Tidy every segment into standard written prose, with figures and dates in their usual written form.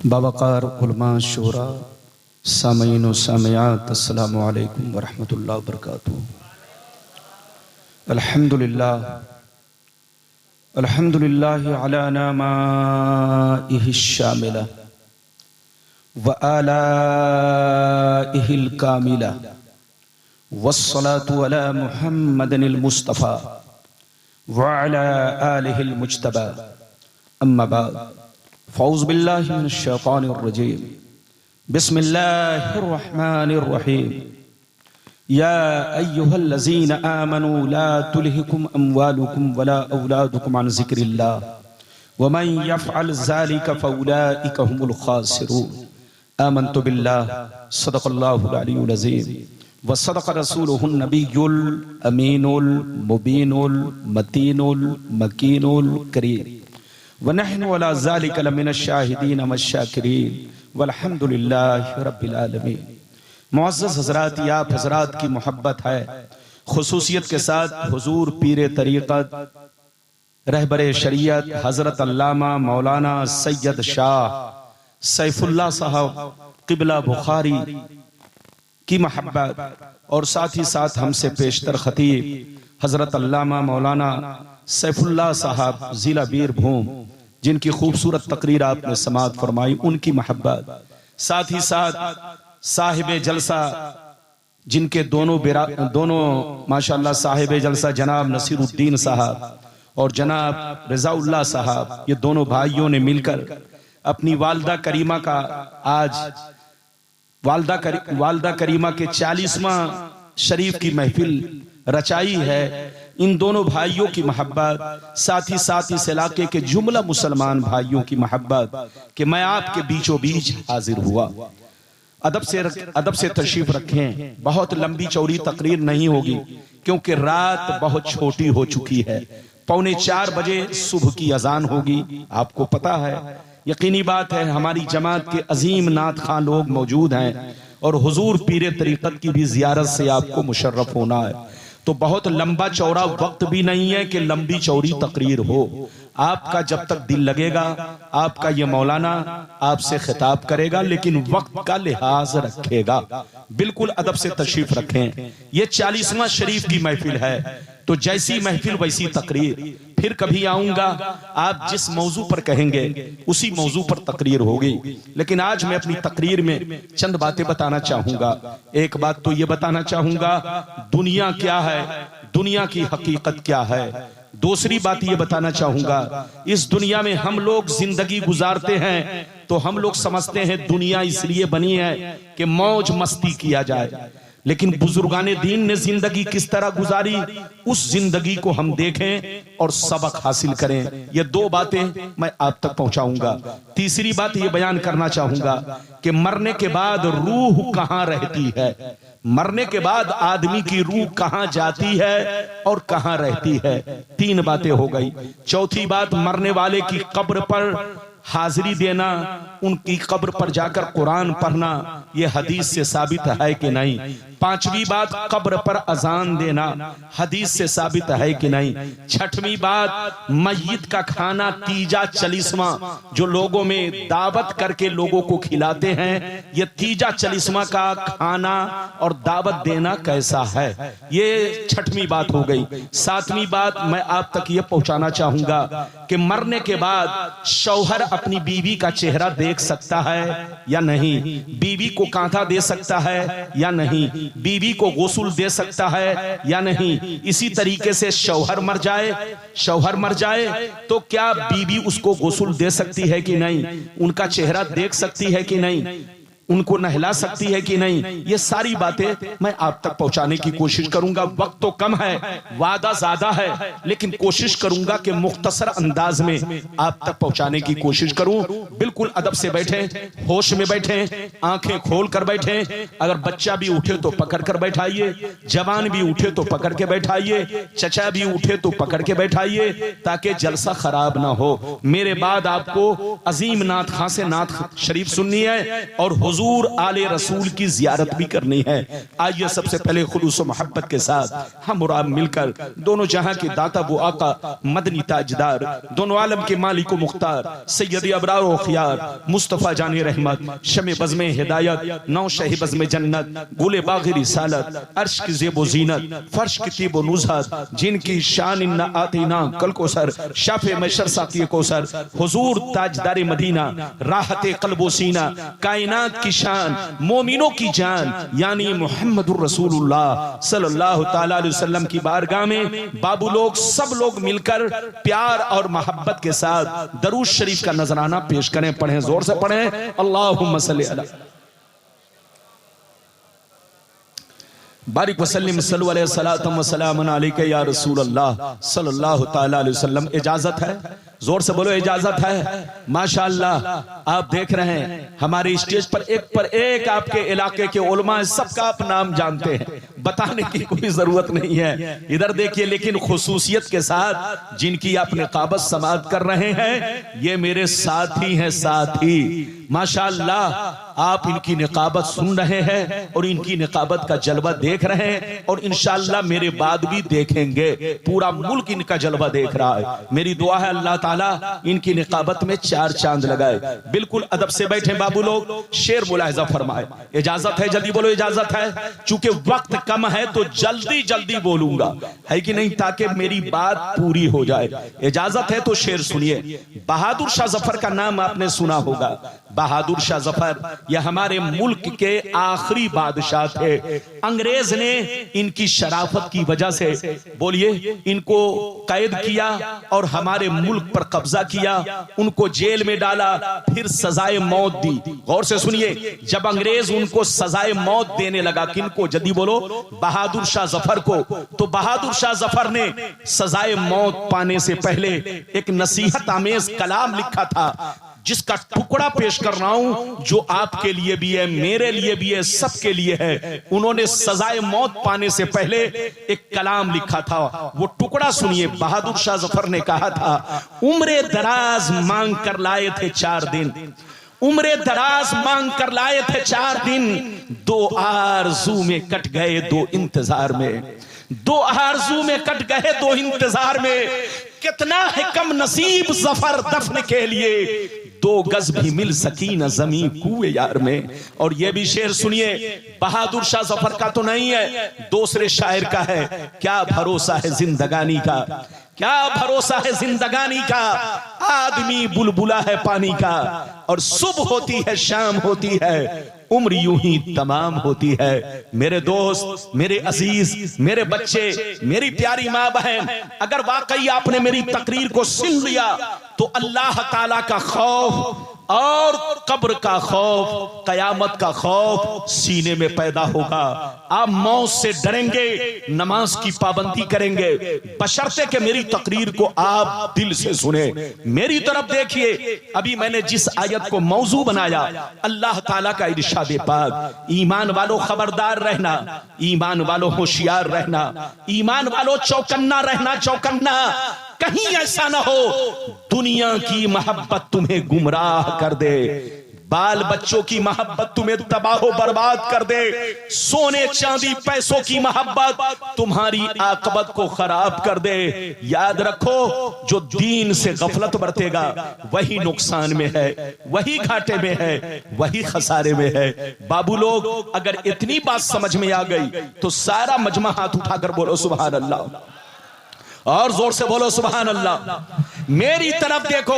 बावकार उलमा शोरा सामीन व सामियात अस्सलामु अलैकुम व रहमतुल्लाहि व बरकातुहू। अल्हम्दुलिल्लाह अला नामाइहि शामिला व आलाइहिल कामिला वस्सलातु अला मुहम्मदिनिल मुस्तफ़ा व अला आलिहिल मुज्तबा। अम्मा बाद फ़ौज़ु बिल्लाहि मिनश शैतानिर रजीम। बिस्मिल्लाहिर रहमानिर रहीम। या अय्युहल्लज़ीना आमनू ला तुल्हिकुम अम्वालुकुम वला औलादुकुम अन ज़िक्रिल्लाह वमन यफ़अल ज़ालिका फ़उलाइका हुमुल ख़ासिरून। आमन्तु बिल्लाह सदक़ल्लाहुल अलियुल अज़ीम व सदक़ रसूलुहुन नबियुल अमीनुल मुबीनुल मतीनुल मकीनुल करीम व नहनु अला ज़ालिका लमिनश शाहिदीन वश्शाकिरीन वल्हम्दुलिल्लाहि रब्बिल आलमीन। मुअज़्ज़ज़ हज़रात, आप हज़रात की मोहब्बत है खुसूसियत के साथ हुजूर पीरे तरीक़त रहबरे शरीयत हज़रत अल्लामा मौलाना सैयद शाह सैफुल्लाह साहब क़िबला बुखारी की मोहब्बत और साथ ही साथ हमसे पेशतर खतीब हज़रत अल्लामा मौलाना सैफुल्लाह साहब ज़िला बीरभूम, जिनकी खूबसूरत तकरीर आपने समाअत फरमाई, उनकी मोहब्बत, साथ ही साथ साहिबे जलसा जिनके दोनों माशाअल्लाह साहिबे जलसा जनाब नसीरुद्दीन साहब और जनाब रज़ाउल्लाह साहब, ये दोनों भाइयों ने मिलकर अपनी वालदा करीमा का आज वालदा करीमा के 40वां शरीफ की महफिल रचाई है। इन दोनों भाइयों की मोहब्बत, साथ ही साथ इस इलाके के जुमला मुसलमान भाइयों की मोहब्बत कि मैं आपके बीचों बीच हाजिर हुआ। अदब से तशरीफ रखें। बहुत लंबी चौड़ी तकरीर नहीं होगी क्योंकि रात बहुत छोटी हो चुकी है। 3:45 बजे सुबह की अजान होगी, आपको पता है। यकीनी बात है हमारी जमात के अजीम नात खां लोग मौजूद हैं और हुजूर पीरे तरीक़त की भी ज़ियारत से आपको मुशर्रफ होना है। तो बहुत लंबा चौड़ा वक्त भी नहीं है कि लंबी चौड़ी तकरीर हो। आपका जब तक दिल लगेगा आपका ये मौलाना आपसे खिताब करेगा, लेकिन वक्त का लिहाज रखेगा। बिल्कुल अदब से तशरीफ रखें। ये 40वां शरीफ की महफिल है, तो जैसी महफिल वैसी तकरीर। फिर कभी आऊंगा, आप जिस मौजू पर कहेंगे उसी मौजू पर तकरीर होगी। लेकिन आज मैं अपनी तकरीर में चंद बातें बताना चाहूंगा। एक बात तो ये बताना चाहूंगा दुनिया क्या है, दुनिया की हकीकत क्या है। दूसरी बात ये बताना चाहूंगा इस दुनिया में हम लोग जिंदगी गुजारते हैं तो हम लोग समझते हैं दुनिया इसलिए बनी है कि मौज मस्ती किया जाए, लेकिन बुजुर्गाने दीन ने जिंदगी किस तरह गुजारी उस जिंदगी को हम देखें और सबक हासिल करें। ये 2 बातें मैं आप तक पहुंचाऊंगा। तीसरी बात ये बयान करना चाहूंगा कि मरने के बाद रूह कहां रहती है, मरने के बाद आदमी की रूह कहां जाती है और कहां रहती है। 3 बातें हो गई। चौथी बात मरने वाले की कब्र पर हाजिरी देना, उनकी कब्र पर जाकर कुरान पढ़ना, यह हदीस से साबित है कि नहीं। 5वीं बात कब्र पर अजान देना, हदीस से साबित है कि नहीं। 6वीं बात मय्यत का खाना तीजा 40वां जो लोगों में दावत करके लोगों को खिलाते हैं, यह तीजा 40वां का खाना और दावत देना कैसा है, ये 6वीं बात हो गई। 7वीं बात मैं आप तक ये पहुंचाना चाहूंगा कि मरने के बाद शौहर अपनी बीवी का चेहरा देख सकता है या नहीं, बीवी को कांधा दे सकता है या नहीं, बीवी को गुस्ल दे सकता है या नहीं। इसी तरीके से शौहर मर जाए तो क्या बीवी उसको गुस्ल दे सकती है कि नहीं, उनका चेहरा देख सकती है कि नहीं, उनको नहला सकती है कि नहीं। ये सारी बातें मैं आप तक पहुंचाने की कोशिश करूंगा। वक्त तो कम है, वादा ज्यादा है, लेकिन कोशिश करूंगा कि मुख्तसर अंदाज में आप तक पहुंचाने की कोशिश करूं। बिल्कुल अदब से बैठे, होश में बैठे, आंखें खोल कर बैठे। अगर बच्चा भी उठे तो पकड़ कर बैठाइए, जवान भी उठे तो पकड़ के बैठाइए, चचा भी उठे तो पकड़ के बैठाइए, ताकि जलसा खराब ना हो। मेरे बाद आपको अजीम नात खां से नात शरीफ सुननी है और हुजूर आले रसूल की जियारत भी करनी है। आइए सबसे पहले खुलूस मोहब्बत के साथ हम और आप मिलकर दोनों जहां के दाता वो आका मदनी ताजदार दोनों आलम के मालिक व मुख्तार सैयद अबरार व खियार यार, मुस्तफ़ा जाने रहमत, शमे बज़्मे हिदायत, नौ शही बज़्मे जन्नत, गुले बाग़ी रिसालत, अर्श की ज़ेबो ज़ीनत, फर्श की तीबो नुज़हत, जिनकी शान इन्ना आतीना कल कोसर, शाफ़े मैशर साक़ी कोसर, हुज़ूर ताजदार मदीना, राहते क़ल्बो सीना, कायनात की शान, मोमिनों की जान, यानी मुहम्मदुर रसूलुल्लाह सल्लल्लाहु ताला अलैहि वसल्लम की बारगाह में बाबू लोग सब लोग मिलकर प्यार और मोहब्बत के साथ दरूद शरीफ का नजराना पेश करें। पढ़ें, जोर से पढ़ें, अल्लाहुम्मा सल्ली अला बारिक वसल्लिम सल्लल्लाहु अलैहि सलातम व सलामुन अलैका या रसूल अल्लाह सल्लल्लाहु ताला अलैहि वसल्लम। इजाजत है, जोर से बोलो इजाजत है। माशाअल्लाह आप देख रहे हैं हमारे स्टेज पर एक आपके इलाके के उलमा, सबका आप नाम जानते हैं, बताने की कोई जरूरत नहीं है। इधर देखिए, लेकिन खुसूसियत के साथ जिनकी आप निकाबत समाअत कर रहे हैं, ये मेरे साथी हैं, साथी माशाअल्लाह। आप इनकी निकाबत सुन रहे हैं और इनकी निकाबत का जलवा देख रहे हैं और इंशाअल्लाह मेरे बाद भी देखेंगे। पूरा मुल्क इनका जलवा देख रहा है। मेरी दुआ है अल्लाह ताला इनकी निकाबत में चार चांद लगाए। बिल्कुल अदब से बैठे बाबू लोग, शेर मुलाहिजा फरमाए। इजाजत है, जल्दी बोलो इजाजत है। चूंकि वक्त कम है तो जल्दी जल्दी बोलूंगा, है कि नहीं, ताकि मेरी बात पूरी हो जाए। इजाजत है तो शेर सुनिए। बहादुर शाह जफर का नाम आपने सुना होगा। बहादुर शाह जफर यह हमारे मुल्क के आखिरी बादशाह थे। अंग्रेज ने इनकी शराफत की वजह से, बोलिए, इनको कैद किया और हमारे मुल्क पर कब्जा किया, उनको जेल में डाला, फिर सजाए मौत दी। गौर से सुनिए, जब अंग्रेज उनको सजाए मौत देने लगा, किनको, जल्दी बोलो, बहादुर शाह जफर को, तो बहादुर शाह जफर ने सजाए मौत पाने से पहले एक नसीहत आमेज कलाम लिखा था, जिसका टुकड़ा पेश कर रहा हूं, जो आपके लिए भी है, मेरे लिए भी है, सबके लिए है। उन्होंने सजाए मौत पाने से पहले एक कलाम लिखा था, वो टुकड़ा सुनिए। बहादुर शाह जफर ने कहा था, उम्रे दराज मांग कर लाए थे 4 दिन, उम्रे दराज मांग कर लाए थे 4 दिन, 2 आरज़ू में कट गए 2 इंतजार में, 2 आरज़ू में कट गए 2 इंतजार में। कितना है कम नसीब जफर दफन के लिए, 2 गज भी मिल सकी न जमीन कुए यार में। और ये भी शेर सुनिए, बहादुर शाह जफर का तो नहीं है, दूसरे शायर का है। क्या भरोसा है जिंदगानी का, क्या भरोसा है जिंदगानी का, आदमी बुलबुला है पानी का, और सुबह होती है शाम होती है, उम्र यूं ही तमाम होती है। मेरे दोस्त, मेरे अजीज, मेरे बच्चे, मेरी प्यारी माँ बहन, अगर वाकई आपने मेरी तकरीर को सुन लिया तो अल्लाह ताला का खौफ और कब्र का खौफ, कयामत का खौफ सीने में पैदा होगा। आप मौत से डरेंगे, नमाज की पाबंदी करेंगे, बशर्ते कि मेरी तकरीर को आप दिल से सुने। मेरी तरफ देखिए, अभी मैंने जिस आयत को मौजू बनाया, अल्लाह ताला का इरशाद पाक, ईमान वालों खबरदार रहना, ईमान वालों होशियार रहना, ईमान वालों चौकन्ना रहना, चौकन्ना। कहीं ऐसा ना हो दुनिया की मोहब्बत तुम्हें गुमराह कर दे, बाल बच्चों की मोहब्बत तुम्हें तबाह बर्बाद कर दे, सोने चांदी पैसों की मोहब्बत तुम्हारी आकबत को खराब कर दे। याद रखो, जो दीन से गफलत बरतेगा वही नुकसान में है, वही घाटे में है, वही खसारे में है। बाबू लोग, अगर इतनी बात समझ में आ गई तो सारा मजमा हाथ उठाकर बोलो सुभान अल्लाह, और जोर से बोलो सुभान अल्लाह। मेरी तरफ देखो,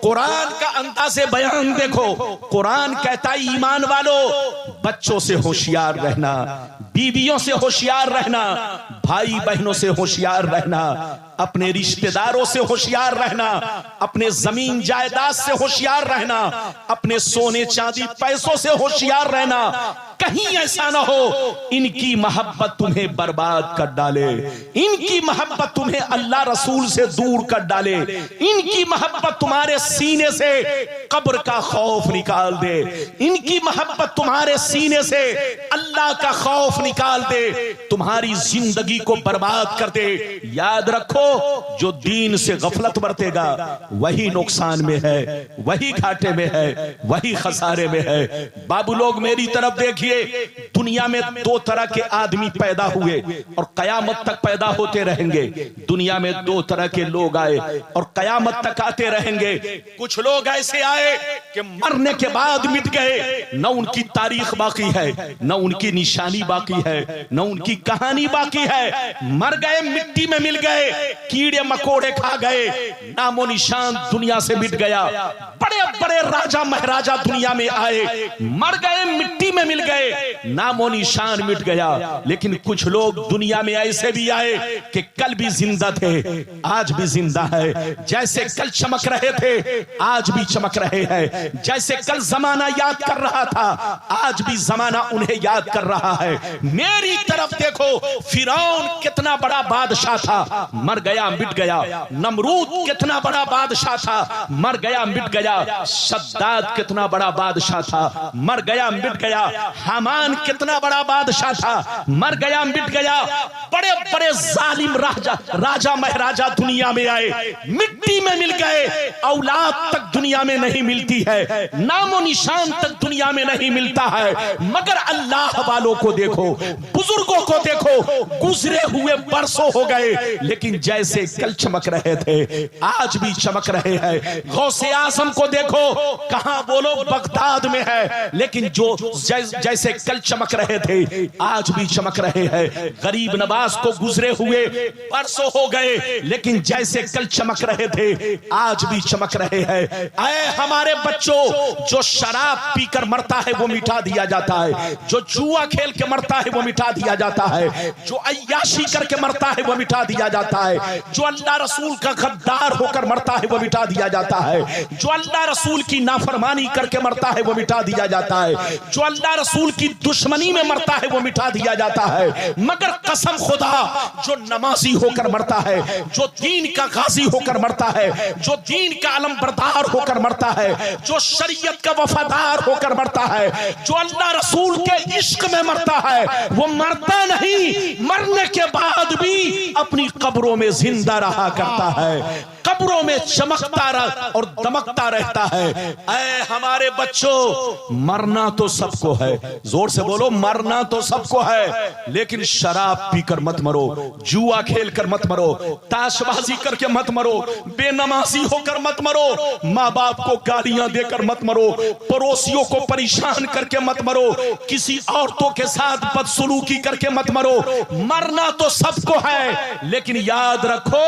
कुरान का अंदाज़े बयान देखो। कुरान कहता है, ईमान वालों बच्चों से होशियार रहना, बीवियों से होशियार रहना, भाई बहनों से होशियार रहना, अपने रिश्तेदारों से होशियार रहना, अपने जमीन जायदाद से होशियार रहना, अपने सोने चांदी पैसों से होशियार रहना। कहीं ऐसा ना हो इनकी मोहब्बत तुम्हें बर्बाद कर डाले, इनकी मोहब्बत तुम्हें अल्लाह रसूल से दूर कर डाले, इनकी मोहब्बत तुम्हारे सीने से कब्र का खौफ निकाल दे, इनकी मोहब्बत तुम्हारे सीने से अल्लाह का खौफ निकाल दे, तुम्हारी जिंदगी को बर्बाद कर दे। याद रखो, जो दीन से गफलत बरतेगा वही नुकसान में है, वही घाटे में है, वही खसारे में है। बाबू लोग मेरी तरफ देखिए, दुनिया में दो तरह के आदमी पैदा हुए और कयामत तक पैदा होते रहेंगे। दुनिया में दो तरह के लोग आए और कयामत तक आते रहेंगे। कुछ लोग ऐसे आए कि मरने के बाद मिट गए, न उनकी तारीख बाकी है, न उनकी निशानी बाकी है, न उनकी कहानी बाकी है। मर गए, मिट्टी में मिल गए, कीड़े मकोड़े खा गए, नामो निशान दुनिया से मिट गया। बड़े बड़े राजा महाराजा दुनिया में आए, मर गए, मिट्टी में मिल गए, नामो निशान मिट गया। लेकिन कुछ लोग दुनिया में ऐसे भी आए कि कल भी जिंदा थे, आज भी जिंदा है। जैसे कल चमक रहे थे, आज भी चमक रहे हैं। जैसे कल जमाना याद कर रहा था, आज भी जमाना उन्हें याद कर रहा है। मेरी तरफ देखो, फिरौन कितना बड़ा बादशाह था, मर गया, मिट गया। नमरूद कितना बड़ा बादशाह था, मर गया, मिट गया। शद्दाद कितना बड़ा बादशाह था, मर गया, मिट गया। हामान कितना बड़ा बादशाह था, मर गया, मिट गया। बड़े बड़े जालिम राजा महाराजा दुनिया में आए, मिट्टी में मिल गए। औलाद तक दुनिया में नहीं मिलती है, नामो निशान तक दुनिया में नहीं मिलता है। मगर अल्लाह वालों को देखो, बुजुर्गों को देखो, गुजरे हुए बरसों हो गए, लेकिन जैसे कल चमक रहे थे आज भी चमक रहे हैं। गौसे आजम को देखो, कहां बोलो बगदाद में है, लेकिन जो जैसे कल चमक रहे थे आज भी चमक रहे हैं। गरीब नवाज को गुजरे हुए बरसों हो गए, लेकिन जैसे कल चमक रहे थे आज भी चमक रहे हैं। ऐ हमारे बच्चों, जो शराब पीकर मरता है वो मिटा दिया जाता है, जो जुआ खेल के मरता है वो मिटा दिया जाता है, जो अय्याशी करके मरता है वो मिटा दिया जाता है, जो अल्लाह रसूल का गद्दार होकर मरता है वो मिटा दिया जाता है, जो अल्लाह रसूल की नाफरमानी करके मरता है वो मिटा दिया जाता है, जो अल्लाह रसूल की दुश्मनी में मरता है वो मिटा दिया जाता है। मगर कसम खुदा, जो नमाजी होकर मरता है, जो दीन का गाजी होकर मरता है, जो दीन का अलमबरदार होकर मरता है, जो शरीयत का वफादार होकर मरता है, जो अल्लाह रसूल के इश्क में मरता है, वो मरता नहीं, मरने के बाद भी अपनी कब्रों में जिंदा रहा करता है, कब्रों में चमकता और दमकता रहता है। ऐ हमारे बच्चों, मरना तो सबको है, जोर से बोलो, मरना तो सबको है, लेकिन शराब पीकर मत मरो, जुआ खेल कर मत मरो, ताशबाजी करके मत मरो, बेनमाजी होकर मत मरो, माँ बाप को गालियां देकर मत मरो, पड़ोसियों को परेशान करके मत मरो, किसी औरतों के साथ बदसलूकी करके मत मरो। मरना तो सबको है, लेकिन याद रखो,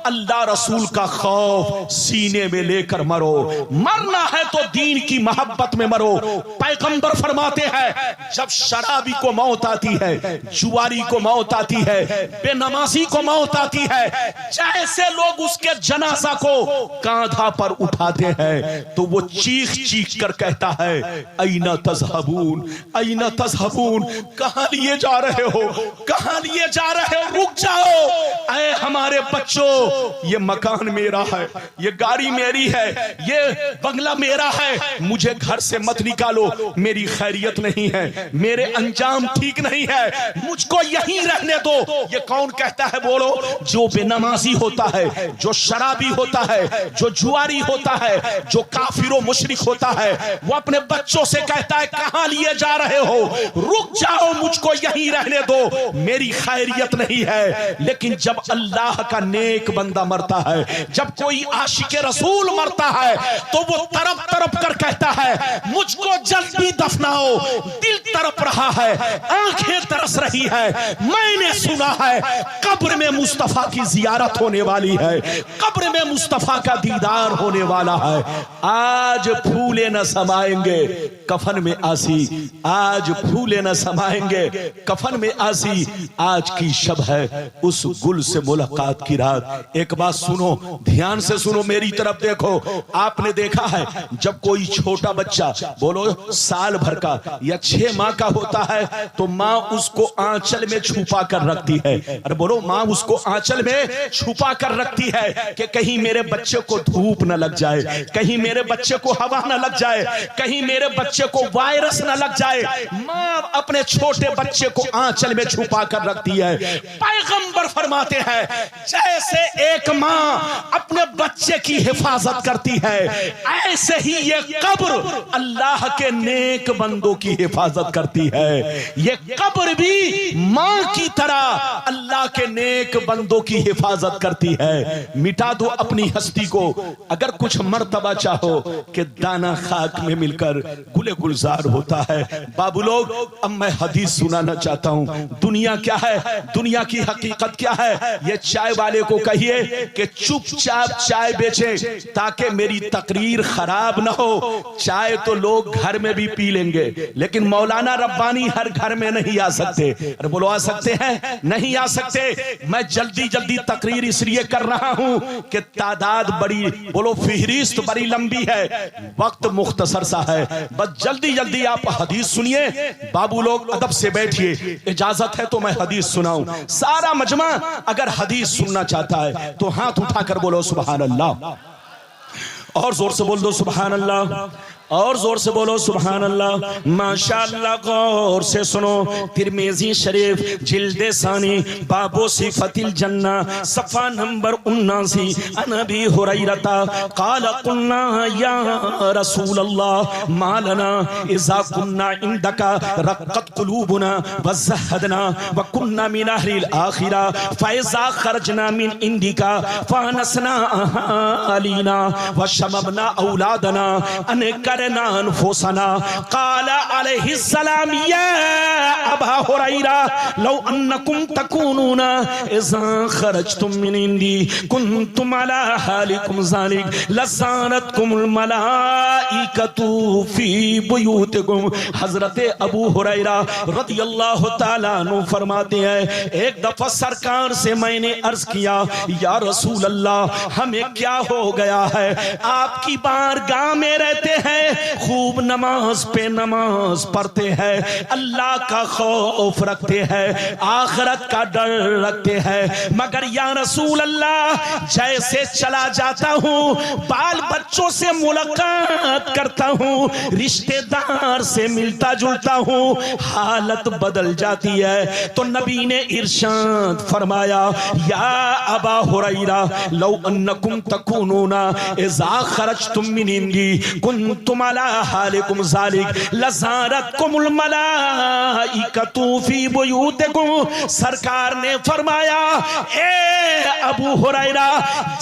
अल्लाह रसूल का खौफ सीने में लेकर मरो। मरना है तो दीन की मोहब्बत में मरो। पैगंबर फरमाते हैं, जब शराबी को मौत आती है, जुआरी को मौत आती है, बेनमाजी को मौत आती है, जैसे लोग उसके जनाजा को कांधा पर उठाते हैं तो वो चीख चीख कर कहता है, ऐना तज़हबून, ऐना तज़हबून, कहां लिए जा रहे हो, कहां लिए जा रहे हो, रुक जाओ। ऐ हमारे बच्चों, ये मकान मेरा है, ये गाड़ी मेरी है, ये बंगला मेरा है, मुझे घर से मत निकालो, मेरी खैरियत नहीं है, मेरे अंजाम ठीक नहीं है, मुझको यहीं रहने दो। ये कौन कहता है बोलो? जो बेनमाजी होता है, जो शराबी होता है, जो जुआरी होता है, जो काफिरो मुशरिक होता है, वो अपने बच्चों से कहता है, कहां लिए जा रहे हो, रुक जाओ, मुझको यहीं रहने दो, मेरी खैरियत नहीं है। लेकिन जब अल्लाह का नेक बंदा मरता है, जब कोई आशिक रसूल मरता है, तो वो तरफ तरफ कर कहता है, मुझको जल्दी दफनाओ, दिल तरफ रहा है, आंखें तरस रही है, मैंने सुना है कब्र में मुस्तफा की जियारत होने वाली है, कब्र में मुस्तफा का दीदार होने वाला है। आज फूले न समाएंगे कफन में आसी, आज फूले न समाएंगे कफन में आसी, आज की शब है उस गुल से मुलाकात की रात। एक बात सुनो, ध्यान से सुनो, मेरी तरफ देखो। आपने देखा है जब कोई छोटा बच्चा बोलो साल भर का या 6 माह का होता है तो माँ उसको आंचल में छुपा कर रखती है। अरे बोलो, माँ उसको आंचल में छुपा कर रखती है कि कहीं मेरे बच्चे को धूप न लग जाए, कहीं मेरे बच्चे को हवा न लग जाए, कहीं मेरे बच्चे को वायरस न लग जाए। माँ अपने छोटे बच्चे को आंचल में छुपा कर रखती है। पैगंबर फरमाते हैं जैसे एक माँ अपने बच्चे की हिफाजत करती है, ऐसे ही ये कब्र अल्लाह के नेक बंदों की हिफाजत करती है। ये कब्र भी माँ की तरह अल्लाह के नेक बंदों की हिफाजत करती है। मिटा दो अपनी हस्ती को, अगर कुछ मर्तबा चाहो कि दाना खाक में मिलकर गुले गुलजार होता है। बाबू लोग, अब मैं हदीस सुनाना चाहता हूं। दुनिया क्या है, दुनिया की हकीकत क्या है, ये चाय वाले को कहिए कि चुपचाप चाय बेचे ताकि मेरी तकरीर खराब ना हो। चाय तो लोग घर में भी पी लेंगे, लेकिन मौलाना रब्बानी हर घर में नहीं आ सकते। अरे बोलो, आ सकते हैं? नहीं आ सकते। मैं जल्दी जल्दी तकरीर इसलिए कर रहा हूं कि तादाद बड़ी, बोलो फिहरिस्त बड़ी लंबी है, वक्त मुख्तसर सा है। बस जल्दी जल्दी आप हदीस सुनिए। बाबू लोग अदब से बैठिए, इजाजत है तो मैं हदीस सुनाऊं। सारा मजमा अगर हदीस सुनना चाहता है तो हाथ उठाकर बोलो सुभान अल्लाह, और जोर से बोल दो सुभान अल्लाह, और जोर से बोलो सुभान अल्लाह। माशाअल्लाह, गौर से सुनो। तिरमिज़ी शरीफ जिल्दे सानी बाबो सिफतिल जन्ना सफ़ा नंबर 79। अनबी हुरैरता क़ाल कुन्ना या रसूल अल्लाह मा लना इज़ा कुन्ना इंदका रक़्क़त क़ुलूबुना वज़हदना व कुन्ना मिन अहलिल आखिरा फ़इज़ा खरजना मिन इंदिका फ़अनसना अलीना व शममना औलादना अन फुसना। क़ाला अलैहिस्सलाम या अबा हुरैरा लौ अन्नकुम तकूनूना इज़ा खरजतुम मिन इंदी कुन्तुम अला हालिकुम ज़ालिक लज़ानतकुमुल मलाइकतु फी बुयूतिकुम। हज़रत अबू हुरैरा रज़ियल्लाहु ताला अन्हु फरमाते हैं, एक दफा सरकार से मैंने अर्ज किया, या रसूल अल्लाह, हमें क्या हो गया है, आपकी बारगाह में रहते हैं, खूब नमाज पे नमाज पढ़ते हैं, अल्लाह का खौफ रखते हैं, आखिरत का डर रखते हैं, मगर या रसूल अल्लाह जैसे चला जाता हूँ, बाल बच्चों से मुलाकात करता हूँ, रिश्तेदार से मिलता जुलता हूँ, हालत बदल जाती है। तो नबी ने इरशाद फरमाया, या अबा हुरैरा लौ अन्नकुम तकूनूना इज़ा खरजतुम मिन इंदी कुन्तुम अला हालिकुम ज़ालिक लज़ारतकुमुल मलाइकतु फी बुयूतिकुम। सरकार ने फरमाया, ए अबू हुरैरा,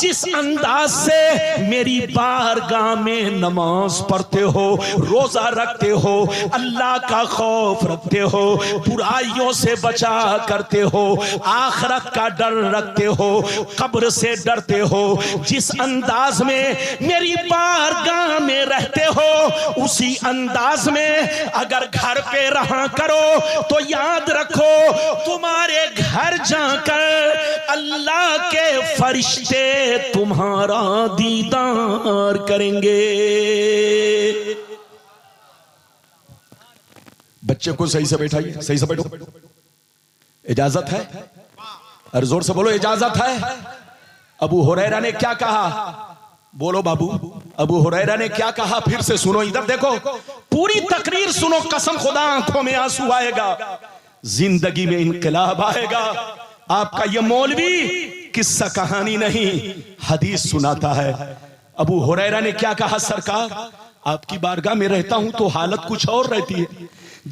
जिस अंदाज से मेरी बारगाह में नमाज पढ़ते हो, रोजा रखते हो, अल्लाह का खौफ रखते हो, बुराइयों से बचा करते हो, आखिरत का डर रखते हो, कब्र से डरते हो, जिस अंदाज में मेरी बारगाह में रहते हो, उसी अंदाज में अगर घर पे रहा करो तो याद रखो, तुम्हारे घर जाकर अल्लाह के फरिश्ते तुम्हारा दीदार करेंगे। बच्चे को सही से बैठाइए, सही से बैठो। इजाजत है? अरे जोर से बोलो, इजाजत है? अबू हुरैरा ने क्या कहा? बोलो बाबू, अबू हुरैरा ने क्या कहा? फिर से सुनो, इधर देखो, पूरी तकरीर सुनो, कसम खुदा आंखों में आंसू आएगा, जिंदगी में इनकलाब आएगा। आपका ये मौलवी किस्सा कहानी नहीं, हदीस सुनाता है। अबू हुरैरा ने क्या कहा? सरकार, आपकी बारगाह में रहता हूं तो हालत कुछ और रहती है,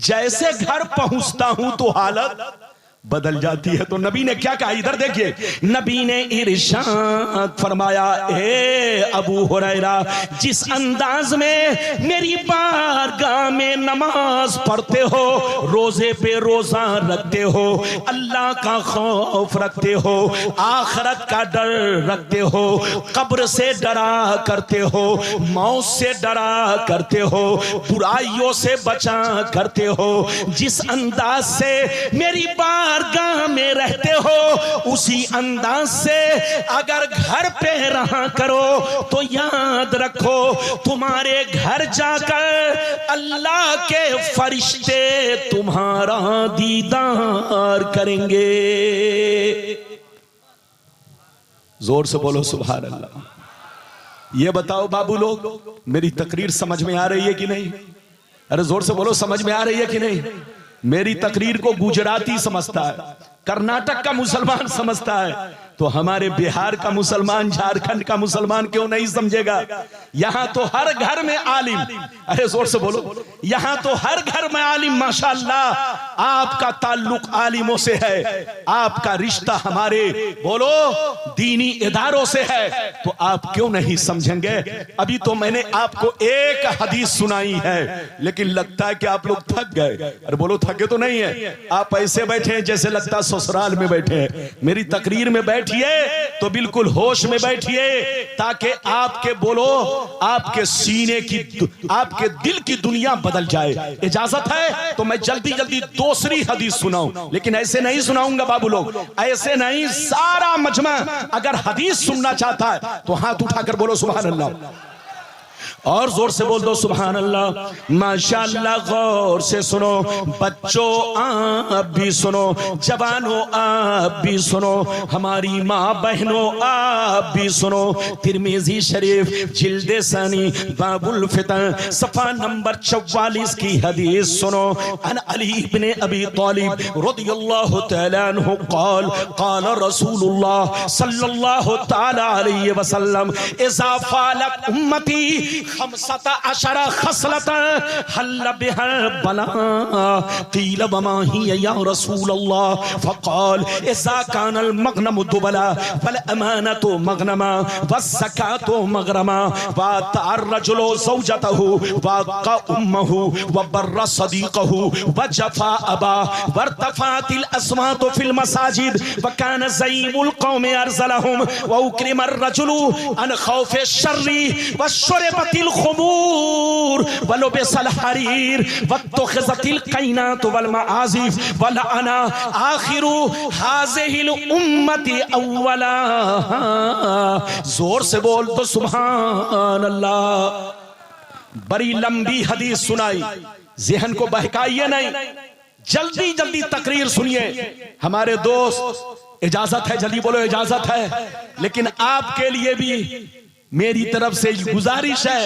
जैसे घर पहुंचता हूं तो हालत बदल जाती है। तो नबी ने क्या कहा? इधर देखिए, नबी ने इरशाद फरमाया, ए अबू हुरैरा, जिस अंदाज में मेरी बारगाह में नमाज पढ़ते हो, रोजे पे रोजा रखते हो, अल्लाह का खौफ रखते हो, आखिरत का डर रखते हो, कब्र से डरा करते हो, मौत से डरा करते हो, बुराइयों से बचा करते हो, जिस अंदाज से मेरी बारगाह में रहते हो उसी अंदाज से अगर घर पे रहा करो तो याद रखो तुम्हारे घर जाकर अल्लाह के फरिश्ते तुम्हारा दीदार करेंगे। जोर से बोलो सुभान अल्लाह। ये बताओ बाबू लोग, मेरी तकरीर समझ में आ रही है कि नहीं? अरे जोर से बोलो, समझ में आ रही है कि नहीं? मेरी तकरीर को गुजराती समझता है, कर्नाटक का मुसलमान समझता है, तो हमारे बिहार का मुसलमान, झारखंड का मुसलमान क्यों नहीं समझेगा? यहां तो हर घर में आलिम, अरे जोर से बोलो, यहां तो हर घर में आलिम। माशाअल्लाह, आपका ताल्लुक आलिमों से है, आपका रिश्ता हमारे बोलो दीनी इदारों से है, तो आप क्यों नहीं समझेंगे? अभी तो मैंने आपको एक हदीस सुनाई है, लेकिन लगता है कि आप लोग थक गए। अरे बोलो, थके तो नहीं है? आप ऐसे बैठे हैं जैसे लगता है ससुराल में बैठे हैं। मेरी तकरीर में बैठिए तो बिल्कुल होश में बैठिए, ताकि आपके बोलो आपके सीने की, आपके दिल की दुनिया बदल जाए। इजाजत है तो मैं जल्दी जल्दी दूसरी हदीस सुनाऊं, लेकिन ऐसे नहीं सुनाऊंगा बाबू लोग, ऐसे नहीं। सारा मजमा अगर हदीस सुनना चाहता है तो हाथ उठाकर बोलो सुभान अल्लाह, और जोर से बोल दो सुभान अल्लाह। माशाअल्लाह, गौर से सुनो बच्चों, आप भी सुनो, जवानों आप भी सुनो, हमारी माँ बहनों आप भी सुनो। तिरमिज़ी शरीफ जिल्दे सानी बाबुल फितन सफा नंबर 44 की हदीस सुनो। अन अली इब्ने अबी तालिब रदियल्लाहु तआला अन्हु क़ाल क़ाल रसूलुल्लाह सल्लल्लाहु तआला अलैहि वसल्लम इज़ा फ़ालत उम्मती खमसता अशरा खसलता हल्ल बिहल बला क़ील वमा हिय या रसूल अल्लाह फ़क़ाल इज़ा कानल मग़नमु दुबला वल अमानतु मग़नमा वज़्ज़कातु मग़रमा वअताअर रजुलु ज़ौजतहु वअक़ा उम्महु वबर्र सदीक़हु वजफ़ा अबा वरतफ़अतिल अस्वातु फ़िल मसाजिद वकान ज़ईमुल क़ौमि अरज़लहुम वउक्रिम अर्रजुलु अन ख़ौफ़ि शर्रि वशुरिबतिल खुमूर वलुबिसल हरीर वत्तख़िज़तिल क़ैनात वल मआज़िफ़ वलअना आखिरु हाज़िहिल उम्मति अव्वला। जोर से बोल तो सुभान अल्लाह। बड़ी लंबी हदीस सुनाई, ज़हन को बहकाइए नहीं, जल्दी जल्दी तकरीर सुनिए। हमारे दोस्त, इजाजत है? जल्दी बोलो, इजाजत है। लेकिन आपके लिए भी मेरी तरफ से गुजारिश है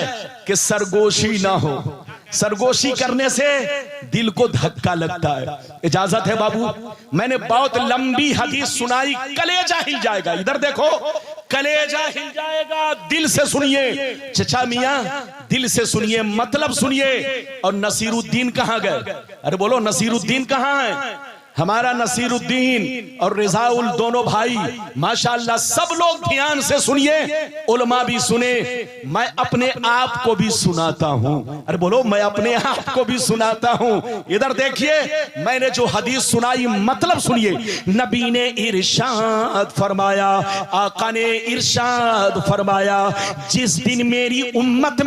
कि सरगोशी ना हो। सरगोशी करने से दिल को धक्का लगता है। इजाजत है बाबू? मैंने बहुत लंबी हदीस सुनाई, कलेजा हिल जाएगा। इधर देखो, कलेजा हिल जाएगा। दिल से सुनिए चचा मियां, दिल से सुनिए, मतलब सुनिए। और नसीरुद्दीन कहां गए? अरे बोलो, नसीरुद्दीन कहां है? हमारा नसीरुद्दीन और रिजाउल दोनों भाई माशाअल्लाह। सब लोग ध्यान से सुनिए, उलमा भी सुने, मैं अपने आप को भी सुनाता हूं। अरे बोलो, मैं अपने आप को भी सुनाता हूं। इधर देखिए, मैंने जो हदीस सुनाई मतलब सुनिए। नबी ने इरशाद फरमाया, आका ने इरशाद फरमाया, जिस दिन मेरी उम्मत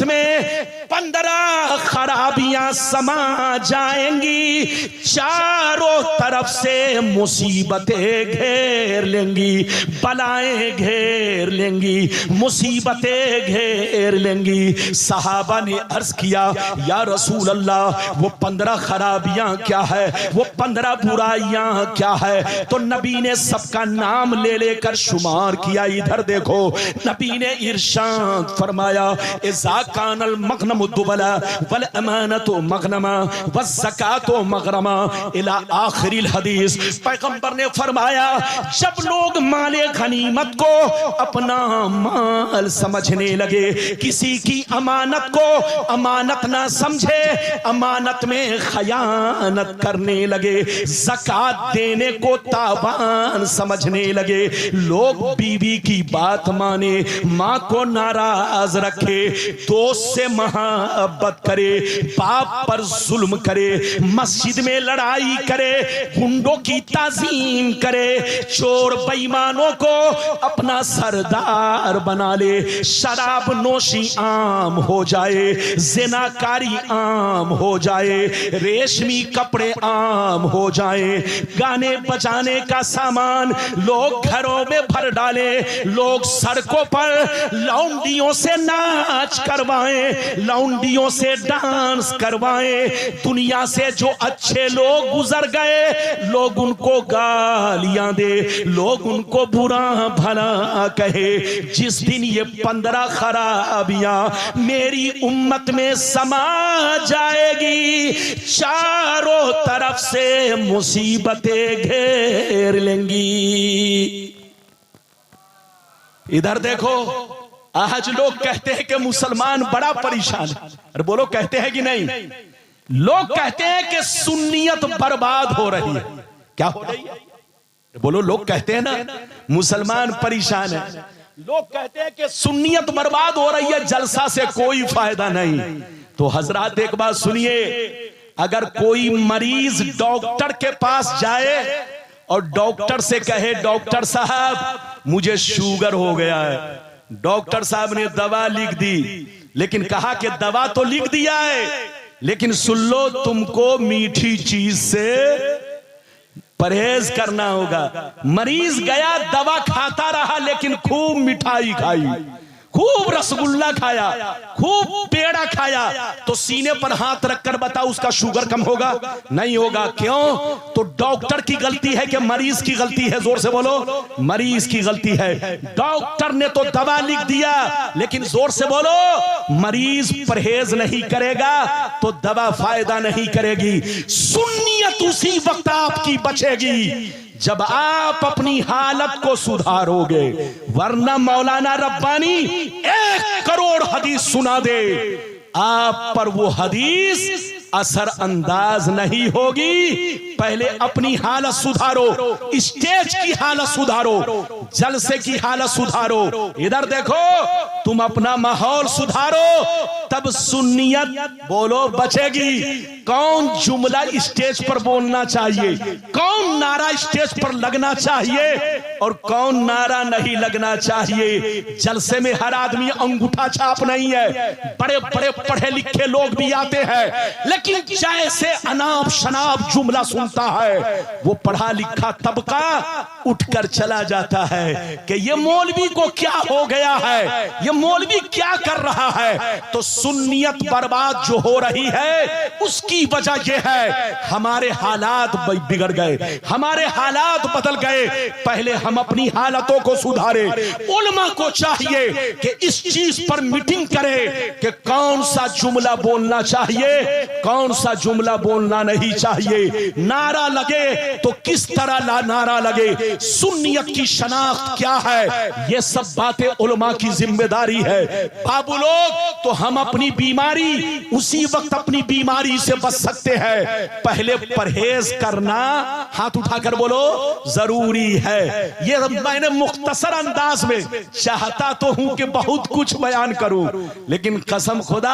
में 15 खराबियां समा जाएंगी, चारों तरफ से मुसीबतें घेर लेंगी, बलाएं घेर लेंगी, मुसीबतें घेर लेंगी। सहाबा ने अर्ज किया, या रसूल अल्लाह, वो 15 खराबियां क्या है, वो 15 बुराइयां क्या है? तो नबी ने सबका नाम ले लेकर शुमार किया। इधर देखो, नबी ने इरशाद फरमाया, इज़ा कानल मग़नमु दुबला वल अमानतु मग़नमा वज़्ज़कातु ज़कातो मगरमा इला आखिरिल हदीस। पैगंबर ने फरमाया जब लोग माले गनीमत को अपना माल समझने लगे, किसी की अमानत को अमानत ना समझे, अमानत में खयानत करने लगे, ज़कात देने को तावान समझने लगे, लोग बीवी की बात माने, माँ को नाराज रखे, दोस्त से मोहब्बत करे, बाप पर जुल्म करे, मस्जिद में लड़ाई करे, गुंडों की ताजीम करे, चोर बेईमानों को अपना सरदार बना ले, शराब नोशी आम हो जाए, ज़िनाकारी आम हो जाए, रेशमी कपड़े आम हो जाए, गाने बजाने का सामान लोग घरों में भर डाले, लोग सड़कों पर लौंडियों से नाच करवाएं, लौंडियों से डांस करवाएं, दुनिया से जो अच्छे लोग गुजर गए लोग उनको गालियां दे, लोग उनको बुरा भला कहे। जिस दिन ये 15 खराबियां मेरी उम्मत में समा जाएगी, चारों तरफ से मुसीबतें घेर लेंगी। इधर देखो, आज लोग कहते हैं कि मुसलमान बड़ा परेशान है। अरे बोलो, कहते हैं कि नहीं? लोग कहते हैं कि सुन्नियत बर्बाद हो रही है। क्या हो रही है? बोलो, लोग कहते हैं ना मुसलमान परेशान है। लोग कहते हैं कि सुन्नियत बर्बाद हो रही है, जलसा से कोई फायदा नहीं। तो हजरात एक बात सुनिए, अगर कोई मरीज डॉक्टर के पास जाए और डॉक्टर से कहे डॉक्टर साहब मुझे शुगर हो गया है, डॉक्टर साहब ने दवा लिख दी, लेकिन कहा कि दवा तो लिख दिया है लेकिन सुन लो तुमको मीठी चीज से परहेज करना होगा। मरीज गया, दवा खाता रहा लेकिन खूब मिठाई खाई, खूब रसगुल्ला खाया, खूब पेड़ा खाया, तो सीने पर हाथ रखकर बताओ उसका शुगर कम होगा? नहीं होगा। क्यों? तो डॉक्टर की गलती है कि मरीज की गलती है? जोर से बोलो, मरीज की गलती है। डॉक्टर ने तो दवा लिख दिया, लेकिन जोर से बोलो, मरीज परहेज नहीं करेगा तो दवा फायदा नहीं करेगी। सुन्नियत उसी वक्त आपकी बचेगी जब आप अपनी हालत को सुधारोगे, वरना मौलाना रब्बानी 1 करोड़ हदीस सुना दे, आप पर वो हदीस असर अंदाज नहीं होगी। पहले अपनी हालत सुधारो, स्टेज की हालत सुधारो, जलसे की हालत सुधारो। इधर देखो, तुम अपना माहौल सुधारो, तब सुन्नियत बोलो बचेगी। कौन जुमला स्टेज पर बोलना चाहिए, कौन नारा स्टेज पर लगना चाहिए और कौन नारा नहीं लगना चाहिए। जलसे में हर आदमी अंगूठा छाप नहीं है, बड़े बड़े पढ़े लिखे लोग भी आते हैं, लेकिन जैसे अनाप शनाप जुमला सुनता है वो पढ़ा लिखा तबका उठकर चला जाता है कि ये मौलवी को क्या हो गया है, ये मौलवी क्या कर रहा है। तो सुन्नियत बर्बाद जो हो रही है उसकी वजह यह है हमारे हालात बिगड़ गए, हमारे हालात बदल गए। पहले हम अपनी हालतों को सुधारे। उलमा को चाहिए कि इस चीज पर मीटिंग करे कि कौन सा जुमला बोलना चाहिए, कौन सा जुमला बोलना नहीं चाहिए। नारा लगे तो किस तरह नारा लगे, सुन्नियत की शनाख्त क्या है, ये सब बातें उलमा की जिम्मेदारी है। बाबू लोग, तो हम अपनी बीमारी उसी वक्त अपनी बीमारी से बच सकते हैं। पहले परहेज करना, हाथ उठाकर बोलो, जरूरी है। ये मैंने मुख्तसर अंदाज में, चाहता तो हूं कि बहुत कुछ बयान करूं, लेकिन कसम खुदा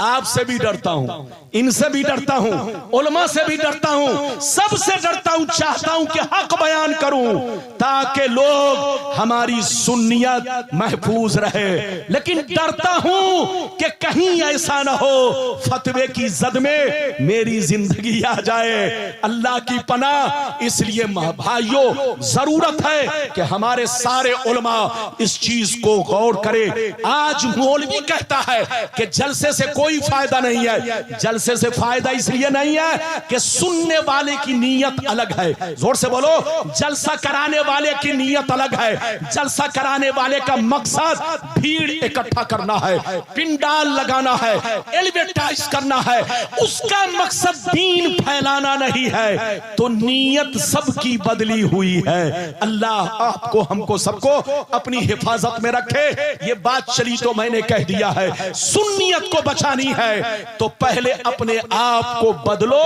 आपसे भी डरता हूं, इनसे भी डरता हूं, उलमा से भी डरता हूं, सबसे डरता हूं। चाहता हूं कि हक बयान करूं ताकि लोग हमारी सुन्नियत महफूज रहे, लेकिन डरता हूं कि कहीं ऐसा ना हो फतवे की जद में मेरी जिंदगी आ जाए। अल्लाह की पनाह। इसलिए भाइयों, जरूरत है कि हमारे सारे उलमा इस चीज को गौर करें। आज मौलवी कहता है कि जलसे से कोई फायदा नहीं है। जलसे से फायदा इसलिए नहीं है कि सुनने वाले की नीयत अलग है। जोर से बोलो, जलसा कराने वाले की नीयत अलग है। जलसा कराने वाले का मकसद भीड़ इकट्ठा करना है, पिंडाल लगा लगाना है, एलिवेटाइज करना है, उसका मकसद दीन फैलाना नहीं है, तो नीयत सबकी बदली हुई है। अल्लाह आपको हमको सबको अपनी हिफाजत में रखे। ये बात चली तो मैंने कह दिया है, सुन्नियत को बचानी है तो पहले अपने आप को बदलो,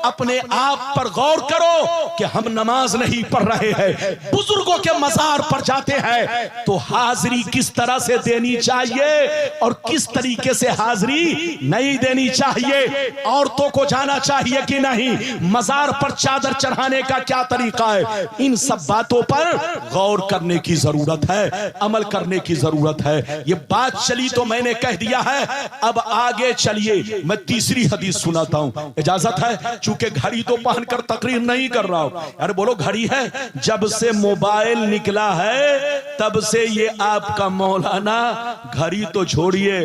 अपने आप पर गौर करो कि हम नमाज नहीं पढ़ रहे हैं, बुजुर्गों के मजार पर जाते हैं तो हाजिरी किस तरह से देनी चाहिए और किस तरीके से हाजिरी नहीं देनी चाहिए, औरतों को जाना चाहिए कि नहीं, मजार पर चादर चढ़ाने का क्या तरीका है, इन सब बातों पर गौर करने की जरूरत है, अमल करने की जरूरत है। ये बात चली तो मैंने कह दिया है। अब आगे चलिए, मैं तीसरी हदीस सुनाता हूं, इजाजत है? चूंकि घड़ी तो पहनकर तकरीर नहीं कर रहा हूं। अरे बोलो घड़ी है, जब से मोबाइल निकला है तब से ये आपका मौलाना घड़ी तो छोड़िए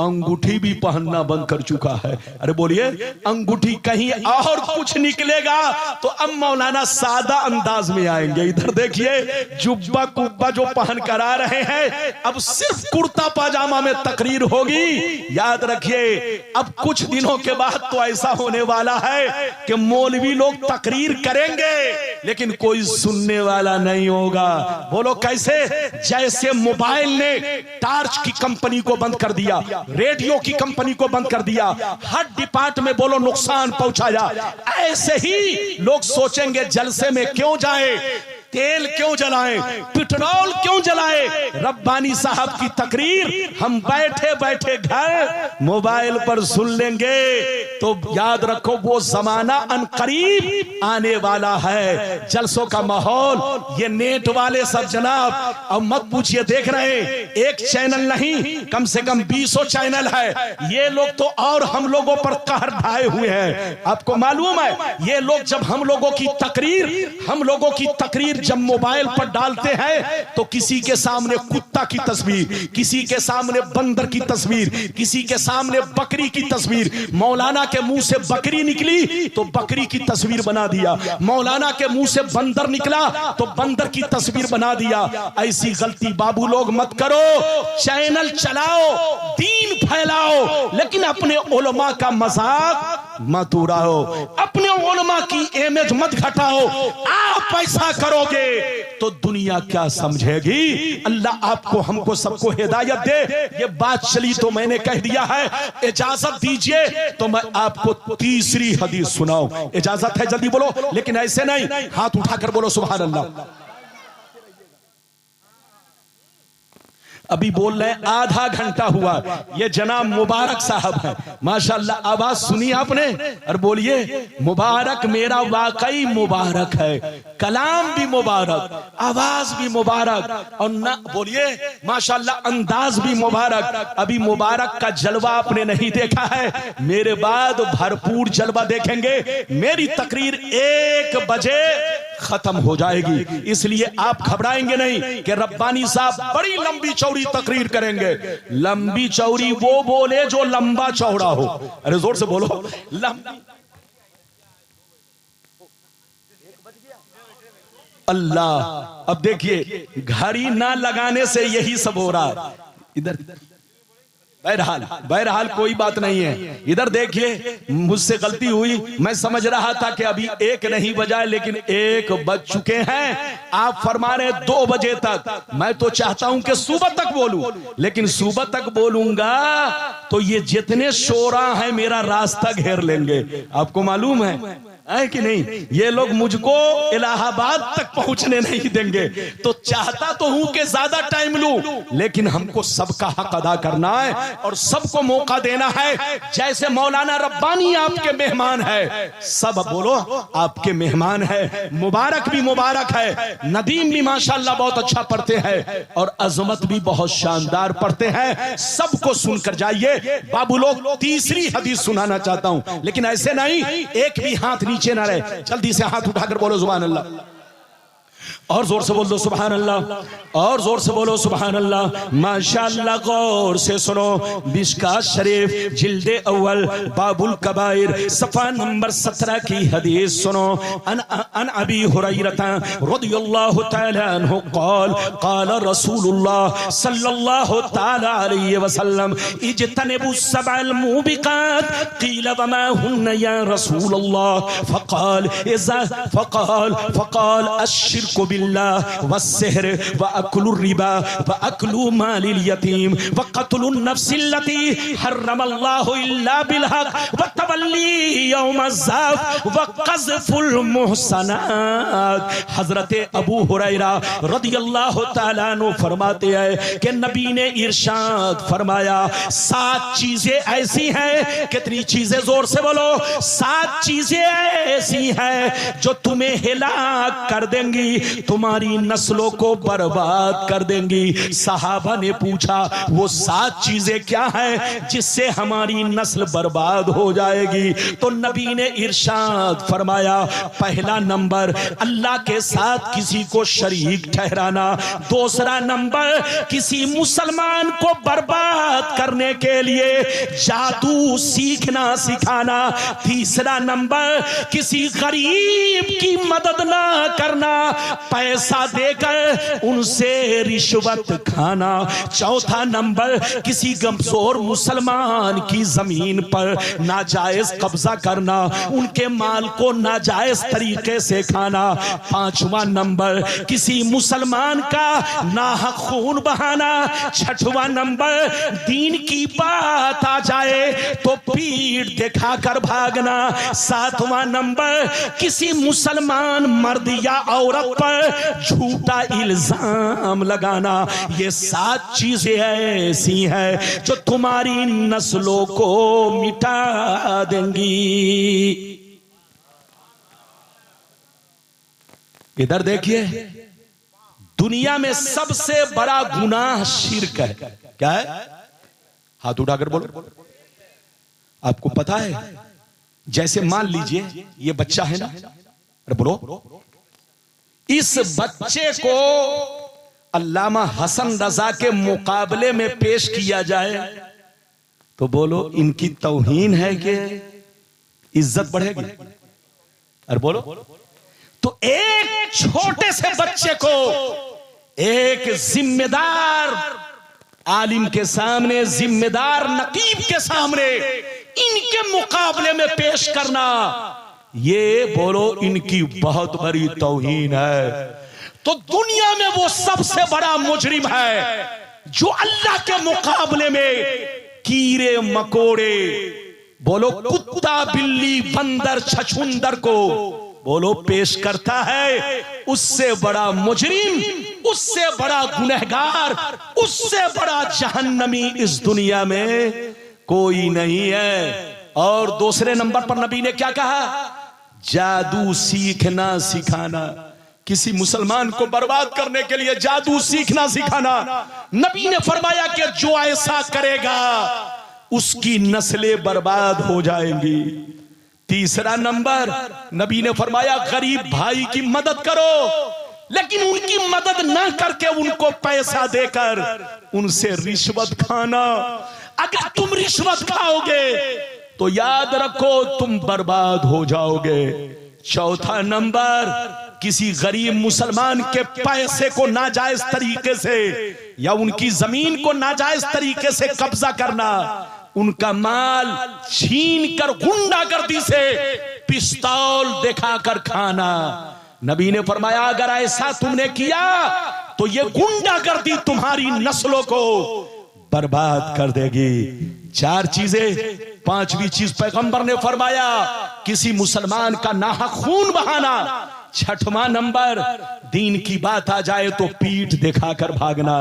अंगूठी भी पहनना बंद कर चुका है। अरे बोलिए, अंगूठी कहीं और कुछ निकलेगा तो अब मौलाना सादा अंदाज में आएंगे। इधर देखिए, जुब्बा कुब्बा जो पहन कर आ रहे हैं, अब सिर्फ कुर्ता पाजामा में तकरीर होगी। याद रखिए, अब कुछ दिनों के बाद तो ऐसा होने वाला है कि मौलवी लोग तकरीर करेंगे लेकिन कोई सुनने वाला नहीं होगा। बोलो कैसे? जैसे मोबाइल ने टार्च की कंपनी को बंद कर दिया, रेडियो की कंपनी को बंद कर दिया, हर डिपार्ट में बोलो नुकसान पहुंचाया, ऐसे ही लोग सोचेंगे जलसे में क्यों जाए, तेल क्यों जलाएं, पेट्रोल क्यों जलाएं, रब्बानी साहब की तकरीर हम बैठे बैठे घर मोबाइल पर सुन लेंगे। तो याद रखो, वो जमाना अनकरीब आने वाला है। जलसों का माहौल ये नेट वाले सब जनाब, अब मत पूछिए, देख रहे हैं एक चैनल नहीं, कम से कम 20 चैनल है। ये लोग तो और हम लोगों पर कहर ढाए हुए हैं। आपको मालूम है, ये लोग जब हम लोगों की तकरीर जब मोबाइल पर डालते हैं तो किसी के सामने कुत्ता की तस्वीर, किसी के सामने बंदर की तस्वीर, किसी के सामने बकरी की तस्वीर, मौलाना के मुंह से बकरी निकली तो बकरी की तस्वीर बना दिया, मौलाना के मुंह से बंदर निकला तो बंदर की तस्वीर बना दिया। ऐसी गलती बाबू लोग मत करो। चैनल चलाओ, दीन फैलाओ, लेकिन अपने उलमा का मजाक मत उड़ाओ, अपने उलमा की इमेज मत घटाओ। आप ऐसा करोगे तो दुनिया क्या समझेगी? अल्लाह आपको हमको सबको हिदायत दे। ये बात चली तो मैंने कह दिया है, इजाजत दीजिए तो मैं आपको तीसरी हदीस सुनाऊं। इजाजत है? जल्दी बोलो, लेकिन ऐसे नहीं, हाथ उठाकर बोलो सुभान अल्लाह। अभी बोल रहे हैं आधा घंटा हुआ। ये जनाब मुबारक साहब है, माशाल्लाह। आवाज सुनी आपने? और बोलिए मुबारक, मेरा वाकई मुबारक है, कलाम भी मुबारक, आवाज भी मुबारक, और ना बोलिए माशाल्लाह अंदाज भी मुबारक। अभी मुबारक का जलवा आपने नहीं देखा है, मेरे बाद भरपूर जलवा देखेंगे। मेरी तकरीर 1 बजे खत्म हो जाएगी, इसलिए आप घबराएंगे नहीं कि रब्बानी साहब बड़ी लंबी चौड़ी तकरीर करेंगे। लंबी चौड़ी वो बोले जो लंबा चौड़ा हो। अरे जोर से बोलो, लंबी। अल्लाह, अब देखिए घड़ी ना लगाने से यही सब हो रहा है। इधर बहरहाल कोई बात नहीं है। इधर देखिए, मुझसे गलती हुई, मैं समझ रहा था कि अभी 1 नहीं बजा, लेकिन 1 बज चुके हैं। आप फरमा रहे 2 बजे तक, मैं तो चाहता हूं कि सुबह तक बोलूं, लेकिन सुबह तक बोलूंगा तो ये जितने शोरा हैं मेरा रास्ता घेर लेंगे। आपको मालूम है कि नहीं? ये लोग मुझको इलाहाबाद तक पहुंचने नहीं देंगे। तो चाहता तो हूं कि ज्यादा टाइम लूं, लेकिन हमको सबका हक अदा करना है और सबको मौका देना है। जैसे मौलाना रब्बानी आपके मेहमान है, सब बोलो आपके मेहमान है। मुबारक भी मुबारक है, नदीम भी माशाल्लाह बहुत अच्छा पढ़ते हैं और अजमत भी बहुत शानदार पढ़ते हैं। सबको सुनकर जाइए। बाबू लोग तीसरी हदीस सुनाना चाहता हूं, लेकिन ऐसे नहीं एक भी हाथ नीचे ना रहे, जल्दी से हाथ उठाकर बोलो सुभान अल्लाह। और जोर से बोल दो सुभान अल्लाह, और जोर से बोलो सुभान अल्लाह। माशाअल्लाह, गौर से सुनो। मिशकात शरीफ जिल्दे अव्वल बाबुल कबाइर सफ़ा नंबर 17 की हदीस सुनो। अन अबी हुरैरा रज़ियल्लाहु तआला अन्हु क़ाल क़ाल रसूलुल्लाह सल्लल्लाहु तआला अलैहि वसल्लम इज्तनिबु सबअल मुबिकात क़ील वमा हुन्न या रसूलल्लाह फ़क़ाल अश्शिर्कु बिल्लाह वस्सिहर व अक्लु रिबा व अक्लु मालिल यतीम व क़त्लुन नफ्सिल्लती हर्रमल्लाहु इल्ला बिलहक़ व तवल्ली यौमज़्ज़ाफ़ व क़ज़्फ़ुल मुहसनात। हज़रत अबू हुरैरा रज़ियल्लाहु तआला अन्हु फरमाते हैं कि नबी ने इरशाद फरमाया 7 चीजें ऐसी हैं। कितनी चीजें? जोर से बोलो। 7 चीजें ऐसी हैं जो तुम्हें हिलाक कर देंगी, तुम्हारी नस्लों को बर्बाद कर देंगी। सहाबा ने पूछा वो 7 चीजें क्या हैं जिससे हमारी नस्ल बर्बाद हो जाएगी? तो नबी ने इरशाद फरमाया, पहला नंबर अल्लाह के साथ किसी को शरीक ठहराना, दूसरा नंबर किसी मुसलमान को बर्बाद करने के लिए जादू सीखना सिखाना, तीसरा नंबर किसी गरीब की मदद ना करना, पैसा देकर उनसे रिश्वत खाना, चौथा नंबर किसी कमजोर मुसलमान की जमीन पर नाजायज कब्जा करना, उनके माल को नाजायज तरीके से खाना, पांचवा नंबर किसी मुसलमान का नाहक खून बहाना, छठवां नंबर दीन की बात आ जाए तो पीठ दिखाकर भागना, सातवां नंबर किसी मुसलमान मर्द या औरत पर झूठा इल्जाम लगाना। ये 7 चीजें ऐसी हैं जो तुम्हारी नस्लों को मिटा देंगी। इधर देखिए, दुनिया में सबसे बड़ा गुनाह शिर्क है। क्या है? हाथ उठाकर बोलो। आपको पता है, जैसे मान लीजिए ये बच्चा है ना, अरे बोलो, इस बच्चे को अल्लामा हसन रजा के मुकाबले में पेश किया जाए तो बोलो इनकी तौहीन है कि इज्जत बढ़ेगी? अरे बोलो। तो एक छोटे से बच्चे को एक जिम्मेदार आलिम के सामने, जिम्मेदार नकीब के सामने इनके मुकाबले में पेश करना, ये बोलो इनकी बहुत बड़ी तौहीन है। तो दुनिया में वो सबसे बड़ा मुजरिम है जो अल्लाह के मुकाबले में कीड़े मकोड़े, बोलो कुत्ता बिल्ली बंदर छछूंदर को बोलो पेश करता है। उससे बड़ा मुजरिम, उससे बड़ा गुनहगार, उससे बड़ा जहन्नमी इस दुनिया में कोई नहीं है। और दूसरे नंबर पर नबी ने क्या कहा? जादू सीखना सिखाना, किसी मुसलमान को बर्बाद करने के लिए जादू सीखना सिखाना। नबी ने फरमाया कि जो ऐसा करेगा उसकी नस्लें बर्बाद हो जाएंगी। तीसरा नंबर नबी ने फरमाया गरीब भाई की मदद करो, लेकिन उनकी मदद ना करके उनको पैसा देकर उनसे रिश्वत खाना। अगर तुम रिश्वत खाओगे तो याद रखो तुम बर्बाद हो जाओगे। चौथा नंबर किसी गरीब मुसलमान के पैसे को नाजायज तरीके से या उनकी जमीन को नाजायज तरीके से कब्जा करना, उनका माल छीन कर गुंडागर्दी से पिस्तौल दिखाकर खाना। नबी ने फरमाया अगर ऐसा तुमने किया तो ये गुंडागर्दी तुम्हारी नस्लों को बर्बाद कर देगी। 4 चीजें, 5वीं चीज पैगंबर ने फरमाया किसी मुसलमान का नाहक खून बहाना। 6वां नंबर दीन की बात आ जाए तो पीठ दिखाकर भागना।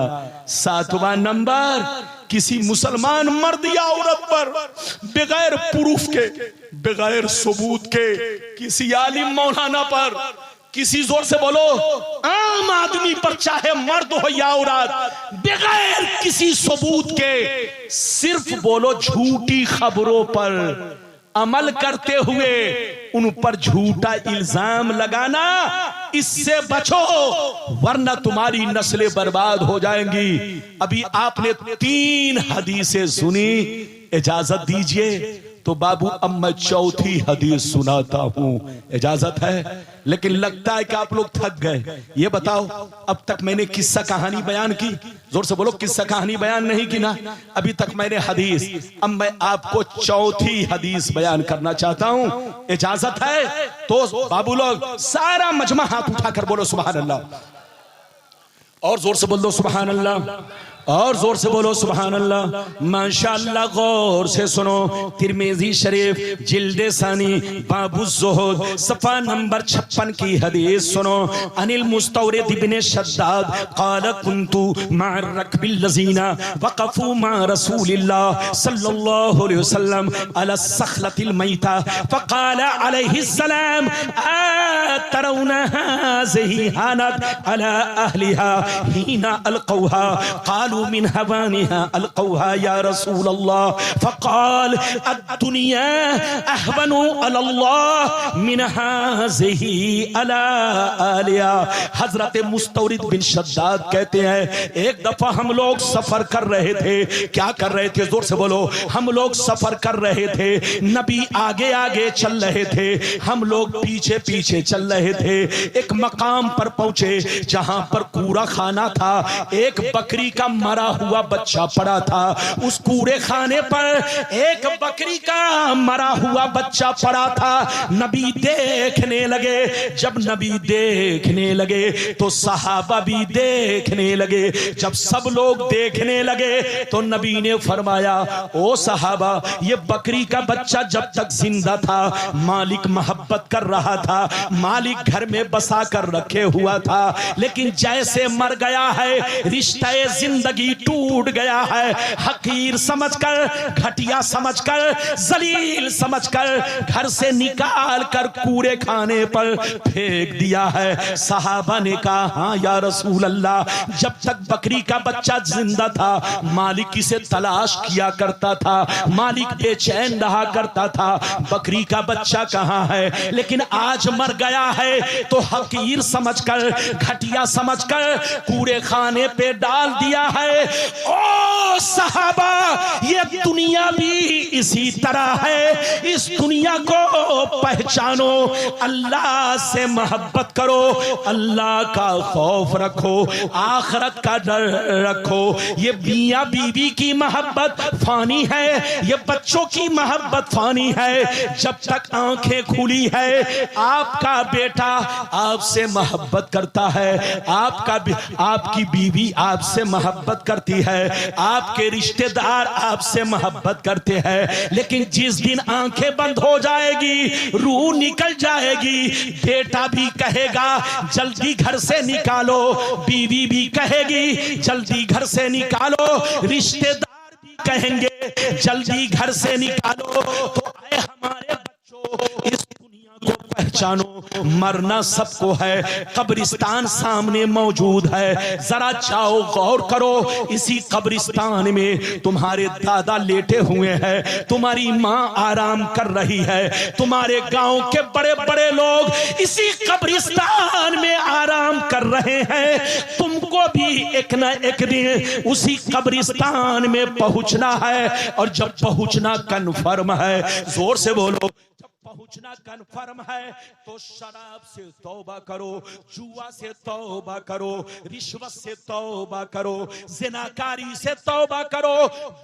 7वां नंबर किसी मुसलमान मर्द या औरत पर बगैर प्रूफ के, बगैर सबूत के, किसी आलिम मौलाना पर, किसी जोर से बोलो आम आदमी पर, चाहे मर्द हो या औरत, बगैर किसी सबूत के सिर्फ बोलो झूठी खबरों पर अमल करते हुए उन पर झूठा इल्जाम लगाना, इससे बचो वरना तुम्हारी नस्लें बर्बाद हो जाएंगी। अभी आपने 3 हदीसें सुनी, इजाजत दीजिए तो बाबू अब मैं चौथी हदीस सुनाता हूं, इजाजत है? लेकिन लगता है कि आप लोग थक गए। ये बताओ, अब तक मैंने किस्सा कहानी बयान की, जोर से बोलो, किस्सा कहानी बयान नहीं की ना? अभी तक मैंने हदीस, अब मैं आपको चौथी हदीस बयान करना चाहता हूं, इजाजत है? तो बाबू लोग सारा मजमा हाथ उठाकर बोलो सुभान अल्लाह, और जोर से बोल दो सुभान अल्लाह, और जोर से बोलो सुभान अल्लाह। माशाअल्लाह, गौर से सुनो, तिरमिज़ी शरीफ जिल्दे सानी बाबु ज़ुहद सफ़ा नंबर 56 की हदीस सुनो। अनिल मुस्तौरिद इब्न शद्दाद क़ाल कुन्तु मअ रकबिल लज़ीना वक़फ़ू मअ रसूलिल्लाह सल्लल्लाहु अलैहि वसल्लम अला सख़लतिल मैता फ़क़ाल अलैहिस्सलाम अतरौना हाज़िही हानत अला अहलिहा हीना अलक़ौहा क़ालू मिन हवानिहा अलक़ौहा या रसूल अल्लाह फ़क़ाल अद्दुनिया अहवनु अलल्लाह मिन हाज़िही अला आलिया। हज़रत मुस्तौरिद बिन शद्दाद कहते हैं, एक दफा हम लोग सफर कर रहे थे। क्या कर रहे थे? जोर से बोलो। हम लोग सफर कर रहे थे, नबी आगे आगे चल रहे थे, हम लोग पीछे पीछे चल रहे थे। एक मकाम पर पहुंचे जहां पर कूड़ा खाना था, एक बकरी का मरा हुआ बच्चा पड़ा था। उस कूड़े खाने पर एक बकरी का मरा हुआ बच्चा पड़ा था। नबी देखने लगे, जब नबी देखने लगे तो सहाबा भी देखने लगे। जब सब लोग देखने लगे तो नबी ने फरमाया, ओ सहाबा, ये बकरी का बच्चा जब तक जिंदा था मालिक मोहब्बत कर रहा था, मालिक घर में बसा कर रखे हुआ था, लेकिन जैसे मर गया है, रिश्ता जिंदगी टूट गया है। हकीर समझकर, घटिया समझकर, जलील समझकर घर से निकाल कर कूड़े खाने पर फेंक दिया है। सहाबा ने कहा, हाँ या रसूल अल्लाह, जब तक बकरी का बच्चा जिंदा था मालिक इसे तलाश किया करता था, मालिक बेचैन रहा करता था, बकरी का बच्चा कहाँ है। लेकिन आज मर गया है तो हकीर समझकर, घटिया समझकर कूड़े खाने पे डाल दिया है। ओ सहाबा, ये दुनिया भी इसी तरह है। इस दुनिया को पहचानो, अल्लाह से मोहब्बत करो, अल्लाह का खौफ रखो, आखिरत का डर रखो। ये मियां बीवी की मोहब्बत फानी है, ये बच्चों की मोहब्बत फानी है। जब तक आंखें खुली है, आपका बेटा आपसे मोहब्बत करता है, आपकी बीवी आपसे मोहब्बत करती है, आपके रिश्तेदार आपसे मोहब्बत करते हैं। लेकिन जिस दिन आंखें बंद हो जाएगी, रूह निकल जाएगी, बेटा भी कहेगा जल्दी घर से निकालो, बीवी भी कहेगी जल्दी घर से निकालो, रिश्तेदार भी कहेंगे जल्दी घर से निकालो। तो आए हमारे बच्चों, इस दुनिया को पहचानो, मरना सबको है, कब्रिस्तान सामने मौजूद है। जरा जाओ गौर करो, इसी कब्रिस्तान में तुम्हारे दादा लेटे हुए हैं, तुम्हारी माँ आराम कर रही है, तुम्हारे गांव के बड़े बड़े लोग इसी कब्रिस्तान में आराम कर रहे हैं। तुमको भी एक न एक दिन उसी कब्रिस्तान में पहुंचना है, और जब पहुंचना कन्फर्म है, जोर से बोलो, पहुंचना कन्फर्म है, तो शराब से तौबा करो, जुआ से तौबा करो, रिश्वत से तौबा करो, ज़िनाकारी से तौबा करो,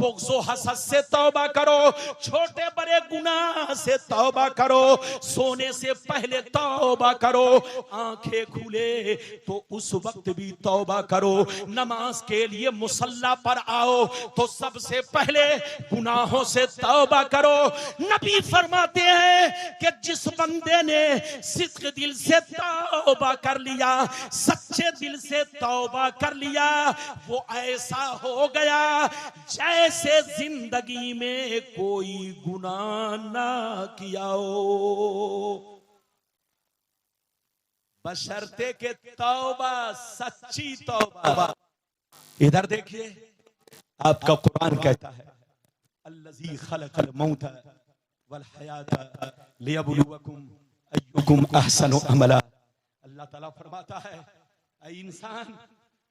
बुग़्ज़ो हसद से तौबा करो, छोटे बड़े गुनाह से तौबा करो, सोने से पहले तौबा करो, आंखें खुले तो उस वक्त भी तौबा करो, नमाज के लिए मुसल्ला पर आओ तो सबसे पहले गुनाहों से तौबा करो। नबी फरमाते हैं कि जिस बंदे ने सिद्क़ दिल से तौबा कर लिया, सच्चे दिल से तौबा कर लिया, वो ऐसा हो गया जैसे जिंदगी में कोई गुनाह ना किया हो, बशर्ते के तौबा सच्ची तौबा। इधर देखिए, आपका कुरान कहता है, अल्लज़ी खलक़ल मौत वल हयात लियब्लुवकुम अय्युकुम अहसनु अमला। अल्लाह ताला फरमाता है, ऐ इंसान,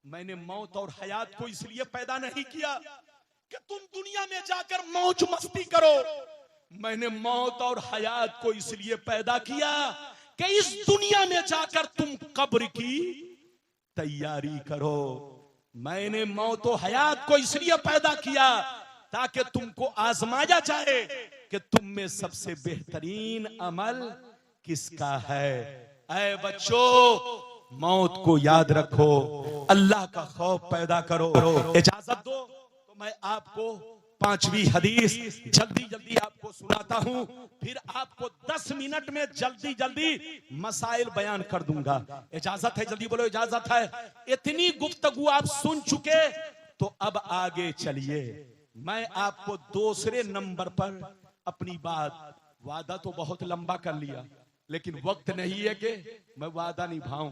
मैंने मौत और हयात को इसलिए पैदा नहीं किया कि तुम दुनिया में जाकर मौज मस्ती करो। मैंने मौत और हयात को इसलिए पैदा किया कि इस दुनिया में जाकर तुम कब्र की तैयारी करो। मैंने मौत और हयात को इसलिए पैदा किया ताकि तुमको आजमाया जाए कि तुम में सबसे बेहतरीन अमल किसका है। ऐ बच्चों, मौत को याद रखो, अल्लाह का खौफ पैदा करो। इजाजत दो तो मैं आपको 5वीं हदीस जल्दी जल्दी आपको सुनाता हूं, फिर आपको 10 मिनट में जल्दी जल्दी मसाइल बयान कर दूंगा। इजाजत है? जल्दी बोलो, इजाजत है? इतनी गुफ्तगू आप सुन चुके तो अब आगे चलिए। मैं आपको दूसरे नंबर पर अपनी बात, वादा तो बहुत लंबा कर लिया लेकिन वक्त नहीं है कि मैं वादा निभाऊं।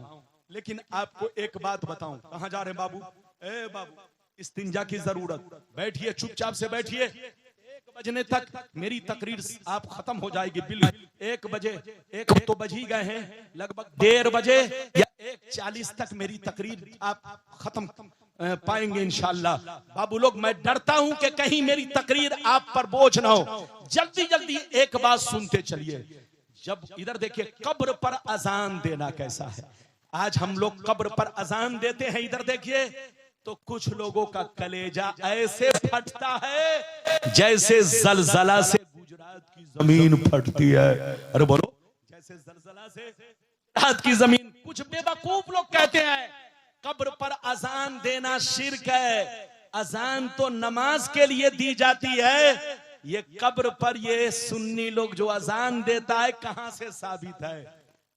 लेकिन आपको एक बात बताऊं। कहां जा रहे हैं बाबू? ए बाबू, इस्तिंजा की जरूरत, बैठिए, चुपचाप से बैठिए। 1 बजने तक मेरी तकरीर आप खत्म हो जाएगी। बिल 1 बजे, 1 तो बज ही गए हैं, लगभग 1:30 बजे या 1:40 तक मेरी तकरीर आप खत्म पाएंगे इंशाअल्लाह। बाबू लोग, मैं डरता हूं कि कहीं मेरी तकरीर आप पर बोझ ना हो। जल्दी जल्दी एक बात सुनते चलिए। जब इधर देखिए, कब्र पर अजान देना कैसा है। आज हम लोग कब्र पर अजान देते हैं, इधर देखिए तो कुछ लोगों का कलेजा ऐसे फटता है जैसे जलजला से गुजरात की जमीन फटती है। अरे बोलो, जैसे जलजला से गुजरात की जमीन। कुछ बेवकूफ लोग कहते हैं कब्र पर अजान देना शिर्क है। अजान तो नमाज के लिए दी जाती है। ये कब्र पर ये सुन्नी लोग जो अजान देता है, कहां से साबित है?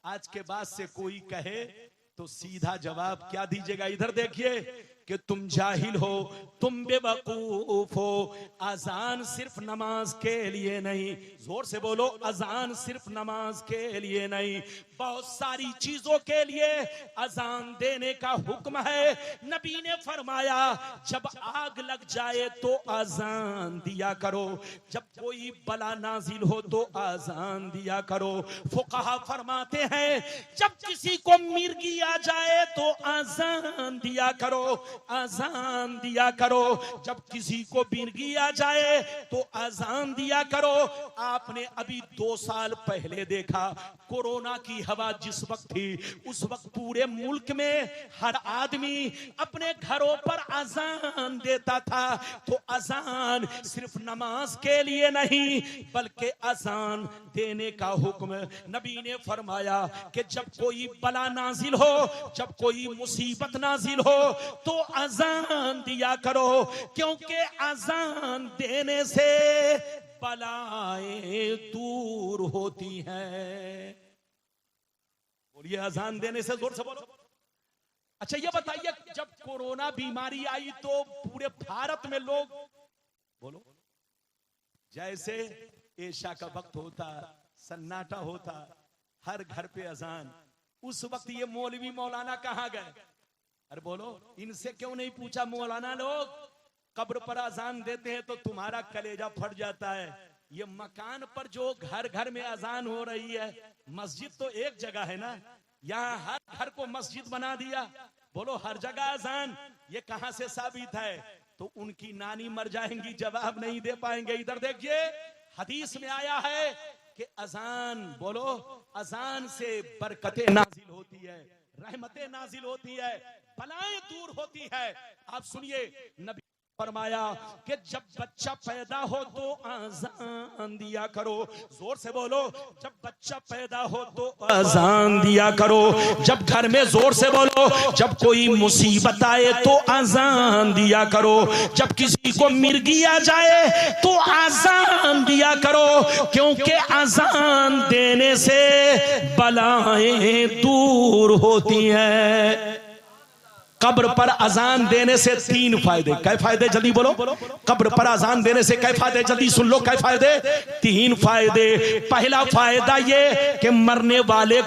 आज के बाद से कोई कहे तो सीधा जवाब क्या दीजिएगा? इधर देखिए कि तुम जाहिल हो, तुम बेवकूफ हो। अजान सिर्फ नमाज के लिए नहीं, जोर से बोलो, अजान सिर्फ नमाज के लिए नहीं, बहुत सारी चीजों के लिए अजान देने का हुक्म है। नबी ने फरमाया, जब आग लग जाए तो अजान दिया करो, जब कोई बला नाजिल हो तो अजान दिया करो। फुकाहा फरमाते हैं, जब किसी को मिर्गी आ जाए तो अजान दिया करो, अजान दिया करो। जब किसी को मिर्गी आ जाए तो अजान दिया करो। आपने अभी 2 साल पहले देखा, कोरोना की हवा जिस वक्त थी, उस वक्त पूरे मुल्क में हर आदमी अपने घरों पर अजान देता था। तो अजान सिर्फ नमाज के लिए नहीं, बल्कि अजान देने का हुक्म नबी ने फरमाया कि जब कोई बला नाजिल हो, जब कोई मुसीबत नाजिल हो तो अजान दिया करो, क्योंकि अजान देने से बलाएं दूर होती हैं। बोलिए, अजान देने से, जोर से बोलो। अच्छा ये बताइए, जब कोरोना बीमारी आई तो पूरे भारत में लोग, बोलो, जैसे ऐशा का वक्त होता, सन्नाटा होता, हर घर पे अजान। उस वक्त ये मौलवी मौलाना कहां गए? अरे बोलो, इनसे क्यों नहीं पूछा? मौलाना लोग कब्र पर अजान देते हैं तो तुम्हारा कलेजा फट जाता है। ये मकान पर जो घर घर में अजान हो रही है, मस्जिद तो एक जगह है ना, यहाँ हर घर को मस्जिद बना दिया। बोलो, हर जगह अजान, ये कहां से साबित है? तो उनकी नानी मर जाएंगी, जवाब नहीं दे पाएंगे। इधर देखिए, हदीस में आया है कि अजान, बोलो, अजान से बरकतें नाजिल होती है, रहमतें नाजिल होती है, बलाएं दूर होती है। आप सुनिए, नबी फरमाया कि जब बच्चा पैदा हो तो अजान दिया करो। जोर से बोलो, जब बच्चा पैदा हो तो अजान दिया करो। जब घर में, जोर से बोलो, जब कोई मुसीबत आए तो अजान दिया करो। जब किसी को मिर्गी आ जाए तो अजान दिया करो, क्योंकि अजान देने से बलाएं दूर होती हैं। कब्र पर अजान देने से 3 फायदे। कै फायदे जल्दी बोलो। कब्र पर अजान देने से कै फायदे जल्दी सुन लो। कै फायदे? 3 फायदे। पहला फायदा ये कि मरने वाले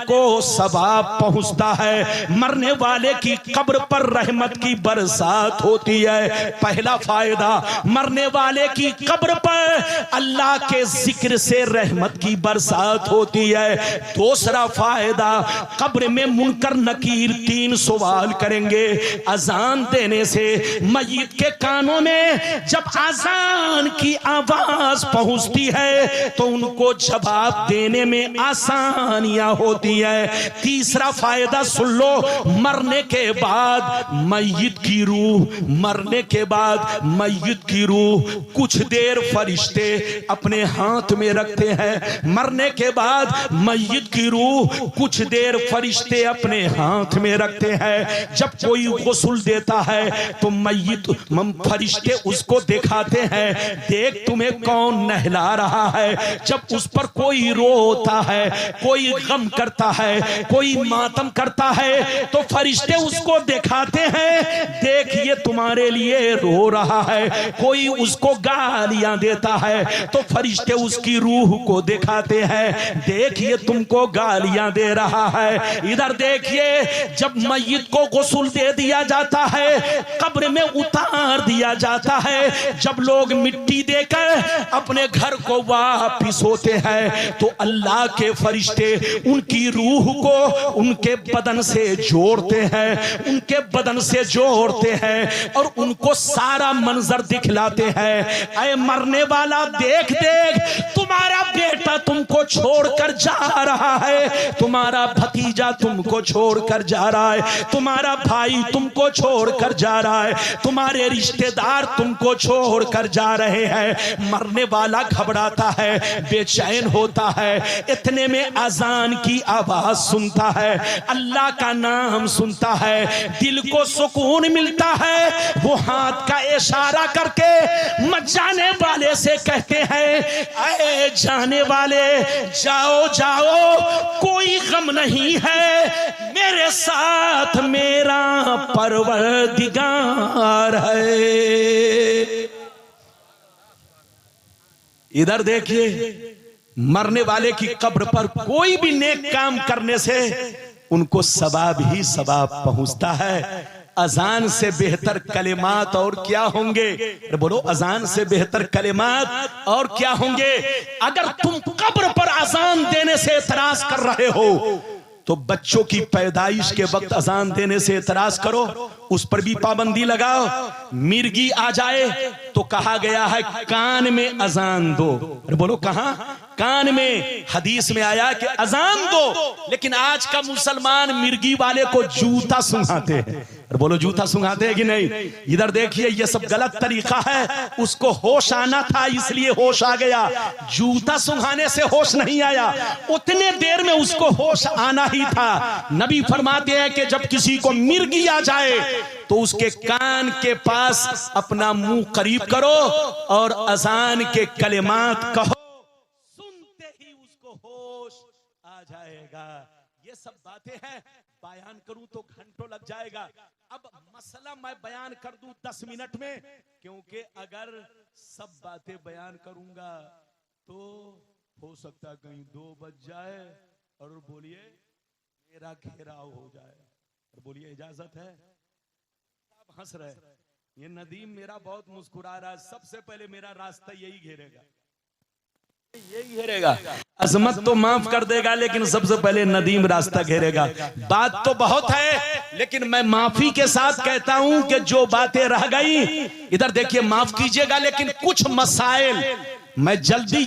को सवाब पहुंचता है। मरने वाले की कब्र पर रहमत की बरसात होती है। पहला फायदा, मरने वाले की कब्र पर अल्लाह के जिक्र से रहमत की बरसात होती है। दूसरा फायदा, कब्र में मुनकर नकीर 3 सवाल करेंगे। अजान देने से मय्यत के कानों में जब अजान की आवाज पहुंचती है तो उनको जवाब देने में आसानियां होती है। तीसरा फायदा सुन लो, मरने के बाद मय्यत की रूह कुछ देर फरिश्ते अपने हाथ में रखते हैं। मरने के बाद मय्यत की रूह कुछ देर फरिश्ते अपने हाथ में रखते हैं। जब कोई गुस्ल देता है तो मय्यत फरिश्ते उसको दिखाते हैं, देख तुम्हें कौन नहला रहा है। जब उस पर कोई रोता है, कोई गम करता है, कोई मातम करता है तो फरिश्ते उसको दिखाते हैं, देख ये तुम्हारे लिए रो रहा है। कोई उसको गालियां देता है तो फरिश्ते उसकी रूह को दिखाते हैं, देख ये तुमको गालियां दे रहा है। इधर देखिए, जब मय्यत को गुस्ल दे दिया जाता है, कब्र में उतार दिया जाता है, जब लोग मिट्टी देकर अपने घर को वापिस होते हैं तो अल्लाह के फरिश्ते उनकी रूह को उनके बदन से जोड़ते हैं और उनको सारा मंजर दिखलाते हैं। ऐ मरने वाला, देख तुम्हारा बेटा तुमको छोड़कर जा रहा है, तुम्हारा भतीजा तुमको छोड़कर जा रहा है, तुम्हारा भाई तुमको छोड़कर जा रहा है, तुम्हारे रिश्तेदार तुमको छोड़कर जा रहे हैं। मरने वाला घबराता है, बेचैन होता है। इतने में अजान की आवाज सुनता है, अल्लाह का नाम सुनता है, दिल को सुकून मिलता है। वो हाथ का इशारा करके मत जाने वाले से कहते हैं, ऐ जाने वाले जाओ जाओ, कोई गम नहीं है, मेरे साथ मेरा परवरदिगार है। इधर देखिए, मरने वाले की कब्र पर कोई भी नेक काम करने से उनको सवाब ही सवाब पहुंचता है। अजान से बेहतर कलिमात और क्या होंगे? बोलो, अजान से बेहतर कलिमात और क्या होंगे? अगर तुम कब्र पर अजान देने से एतराज कर रहे हो तो बच्चों की पैदाइश के वक्त अजान देने से एतराज करो, उस पर भी पाबंदी लगाओ। मिर्गी आ जाए तो कहा गया है कान में अजान दो। अरे बोलो, कहां? कान में। हदीस में आया कि अजान दो, लेकिन आज का मुसलमान मिर्गी वाले को जूता सुंघाते हैं। अरे बोलो, जूता सुंघाते हैं कि नहीं? इधर देखिए, ये सब गलत तरीका है। उसको होश आना था इसलिए होश आ गया, जूता सुंघाने से होश नहीं आया। उतने देर में उसको होश आना ही था। नबी फरमाते हैं कि जब किसी को मिर्गी आ जाए तो उसके कान के पास अपना मुंह करीब करो और अजान के कलिमात कहो, सुनते ही उसको होश आ जाएगा। ये सब बातें हैं, बयान करूं तो घंटों लग जाएगा। अब मसला मैं बयान कर दूं 10 मिनट में, क्योंकि अगर सब बातें बयान करूंगा तो हो सकता कहीं 2 बज जाए और बोलिए मेरा घेराव हो जाए। और बोलिए इजाजत है? आप हंस रहे, ये नदीम मेरा बहुत मुस्कुरा रहा है। सबसे पहले मेरा रास्ता यही घेरेगा, यही घेरेगा। अजमत तो माफ कर देगा, लेकिन सबसे पहले नदीम रास्ता घेरेगा। बात तो बहुत है, लेकिन मैं माफी के साथ कहता हूं कि जो बातें रह गई, इधर देखिए, माफ कीजिएगा, लेकिन कुछ मसाइल मैं जल्दी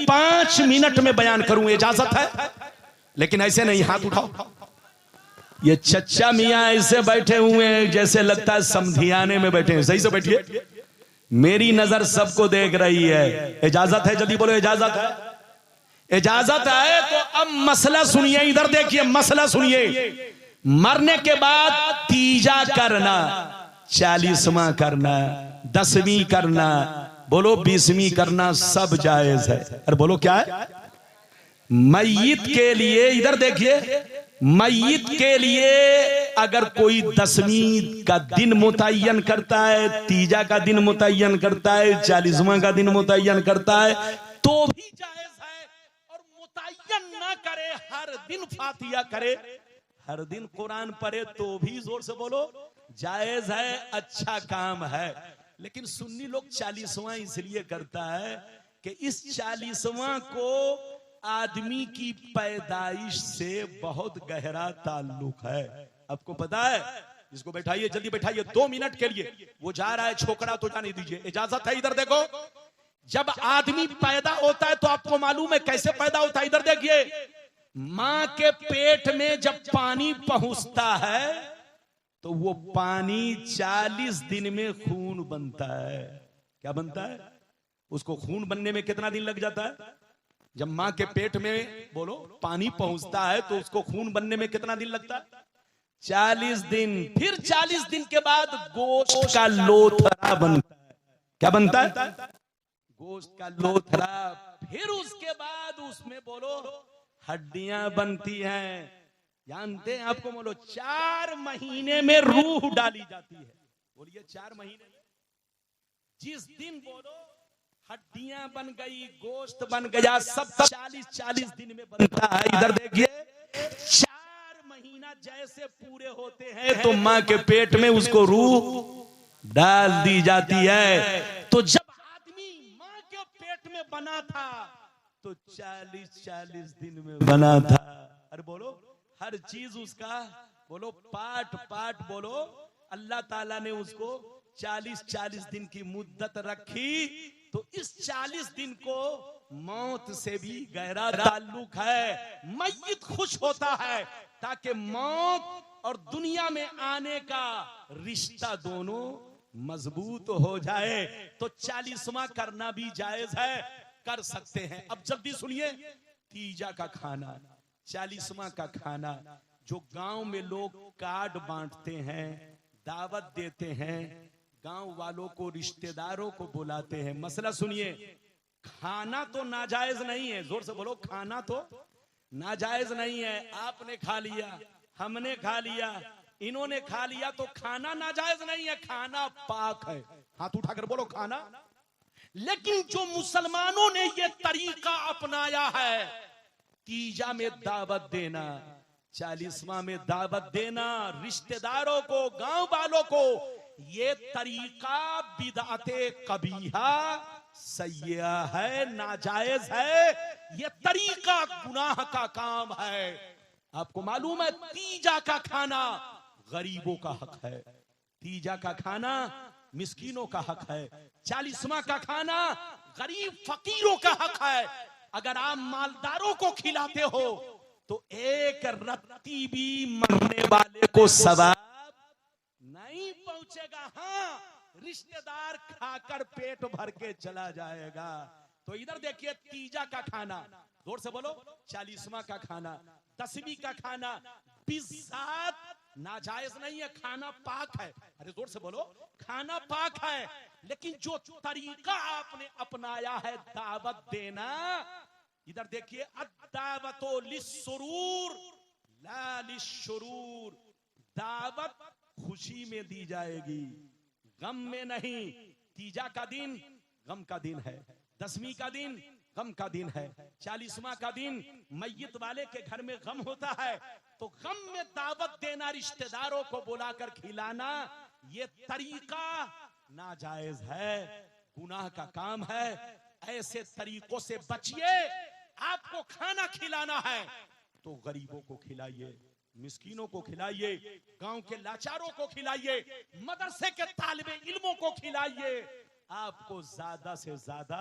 5 मिनट में बयान करूं, इजाजत है? लेकिन ऐसे नहीं, हाथ उठाओ। ये चच्चा मियां ऐसे बैठे हुए हैं जैसे लगता है समधियाने में बैठे हैं। सही से बैठिए, मेरी नजर सबको देख रही है। इजाजत है? जल्दी बोलो, इजाजत है? इजाजत है तो अब मसला सुनिए। इधर देखिए, मसला सुनिए। मरने के बाद तीजा करना, 40वां करना, 10वीं करना, बोलो 20वीं करना, सब जायज है। अरे बोलो क्या है? मय्यत के लिए, इधर देखिए, मय्यत के लिए अगर कोई 10वीं का दिन मुतय्यन करता है, तीजा का दिन मुतय्यन करता है, 40वां का दिन मुतय्यन करता है तो भी जायज है। और मुतय्यन ना करे, हर दिन फातिहा करे, हर दिन कुरान पढ़े तो भी जोर से बोलो जायज है, अच्छा काम है। लेकिन सुन्नी लोग 40वां इसलिए करता है कि इस 40वां को आदमी की पैदाइश से बहुत गहरा ताल्लुक है। आपको पता है? इसको बैठाइए, जल्दी बैठाइए, 2 मिनट के लिए। वो जा रहा है छोकरा तो जाने दीजिए, इजाजत है। इधर देखो, जब आदमी पैदा होता है तो आपको मालूम है कैसे पैदा होता है? इधर देखिए, मां के पेट में जब पानी पहुंचता है तो वो पानी 40 दिन में खून बनता है। क्या बनता है? उसको खून बनने में कितना दिन लग जाता है? जब मां के पेट में बोलो पानी पहुंचता है तो उसको खून बनने में कितना दिन लगता है? 40 दिन। फिर 40 दिन के बाद गोश्त का लोथरा बनता है। क्या बनता है? गोश्त का लोथरा। फिर उसके बाद उसमें बोलो हड्डियां बनती हैं। जानते हैं आपको? बोलो 4 महीने में रूह डाली जाती है। बोलिए 4 महीने में। जिस दिन बोलो हड्डियां बन गई, गोश्त बन गया, सब 40 दिन में बनता है। इधर देखिए, 4 महीना जैसे पूरे होते हैं तो मां के पेट में उसको रूह डाल दी जाती है। तो जब आदमी मां के पेट में बना था तो 40 दिन में बना था। अरे बोलो, हर चीज उसका बोलो पार्ट पार्ट बोलो, अल्लाह ताला ने उसको 40 दिन की मुद्दत रखी। तो इस 40 दिन को मौत से भी गहरा ताल्लुक है। मय्यत खुश होता है ताकि मौत और दुनिया में आने का रिश्ता दोनों मजबूत हो जाए। तो 40वां करना भी जायज है, कर सकते हैं। अब जल्दी सुनिए, तीजा का खाना, 40वां का खाना, जो गांव में लोग कार्ड बांटते हैं, दावत देते हैं, गांव वालों को, रिश्तेदारों को बुलाते हैं। मसला सुनिए, खाना तो नाजायज नहीं है। जोर से बोलो, खाना तो नाजायज नहीं है। आपने खा लिया, हमने खा लिया, इन्होंने खा लिया, तो खाना नाजायज नहीं है, खाना पाक है। हाथ उठाकर बोलो खाना। लेकिन जो मुसलमानों ने ये तरीका अपनाया है, तीजा में दावत देना, 40वां में दावत देना, रिश्तेदारों को, गांव वालों को, ये तरीका बिदअते कबीहा सय्या है, नाजायज है। ये तरीका गुनाह का काम है। आपको मालूम है, तीजा का खाना गरीबों का हक है, तीजा का खाना मिस्कीनों का हक है, 40वां का खाना गरीब फकीरों का हक है। अगर आप मालदारों को खिलाते हो तो एक रत्ती भी मरने वाले को सवाब नहीं पहुंचेगा। हाँ, रिश्तेदार खाकर पेट भर के चला जाएगा। तो इधर देखिए, तीजा का खाना, जोर से बोलो, 40वां का खाना, 10वीं का खाना बिज़ात नाजायज नहीं है, खाना पाक है। अरे जोर से बोलो, खाना पाक है। लेकिन जो तरीका आपने अपनाया है दावत देना, इधर देखिए, अद्दावतो लिस्सुरूर ला लिश्शुरूर। दावत खुशी में दी जाएगी, गम में नहीं। तीजा का दिन गम का दिन है, 10वीं का दिन गम का दिन है, 40वां का दिन मय्यत वाले के घर में गम होता है। तो गम में दावत देना, रिश्तेदारों को बुलाकर खिलाना, ये तरीका नाजायज है, गुनाह का काम है। ऐसे तरीकों से बचिए। आपको खाना खिलाना है तो गरीबों को खिलाइए, मिस्कीनों को खिलाइए, गांव के लाचारों को खिलाइए, मदरसे के तालिबे इल्मों को खिलाइए। आपको ज्यादा से ज्यादा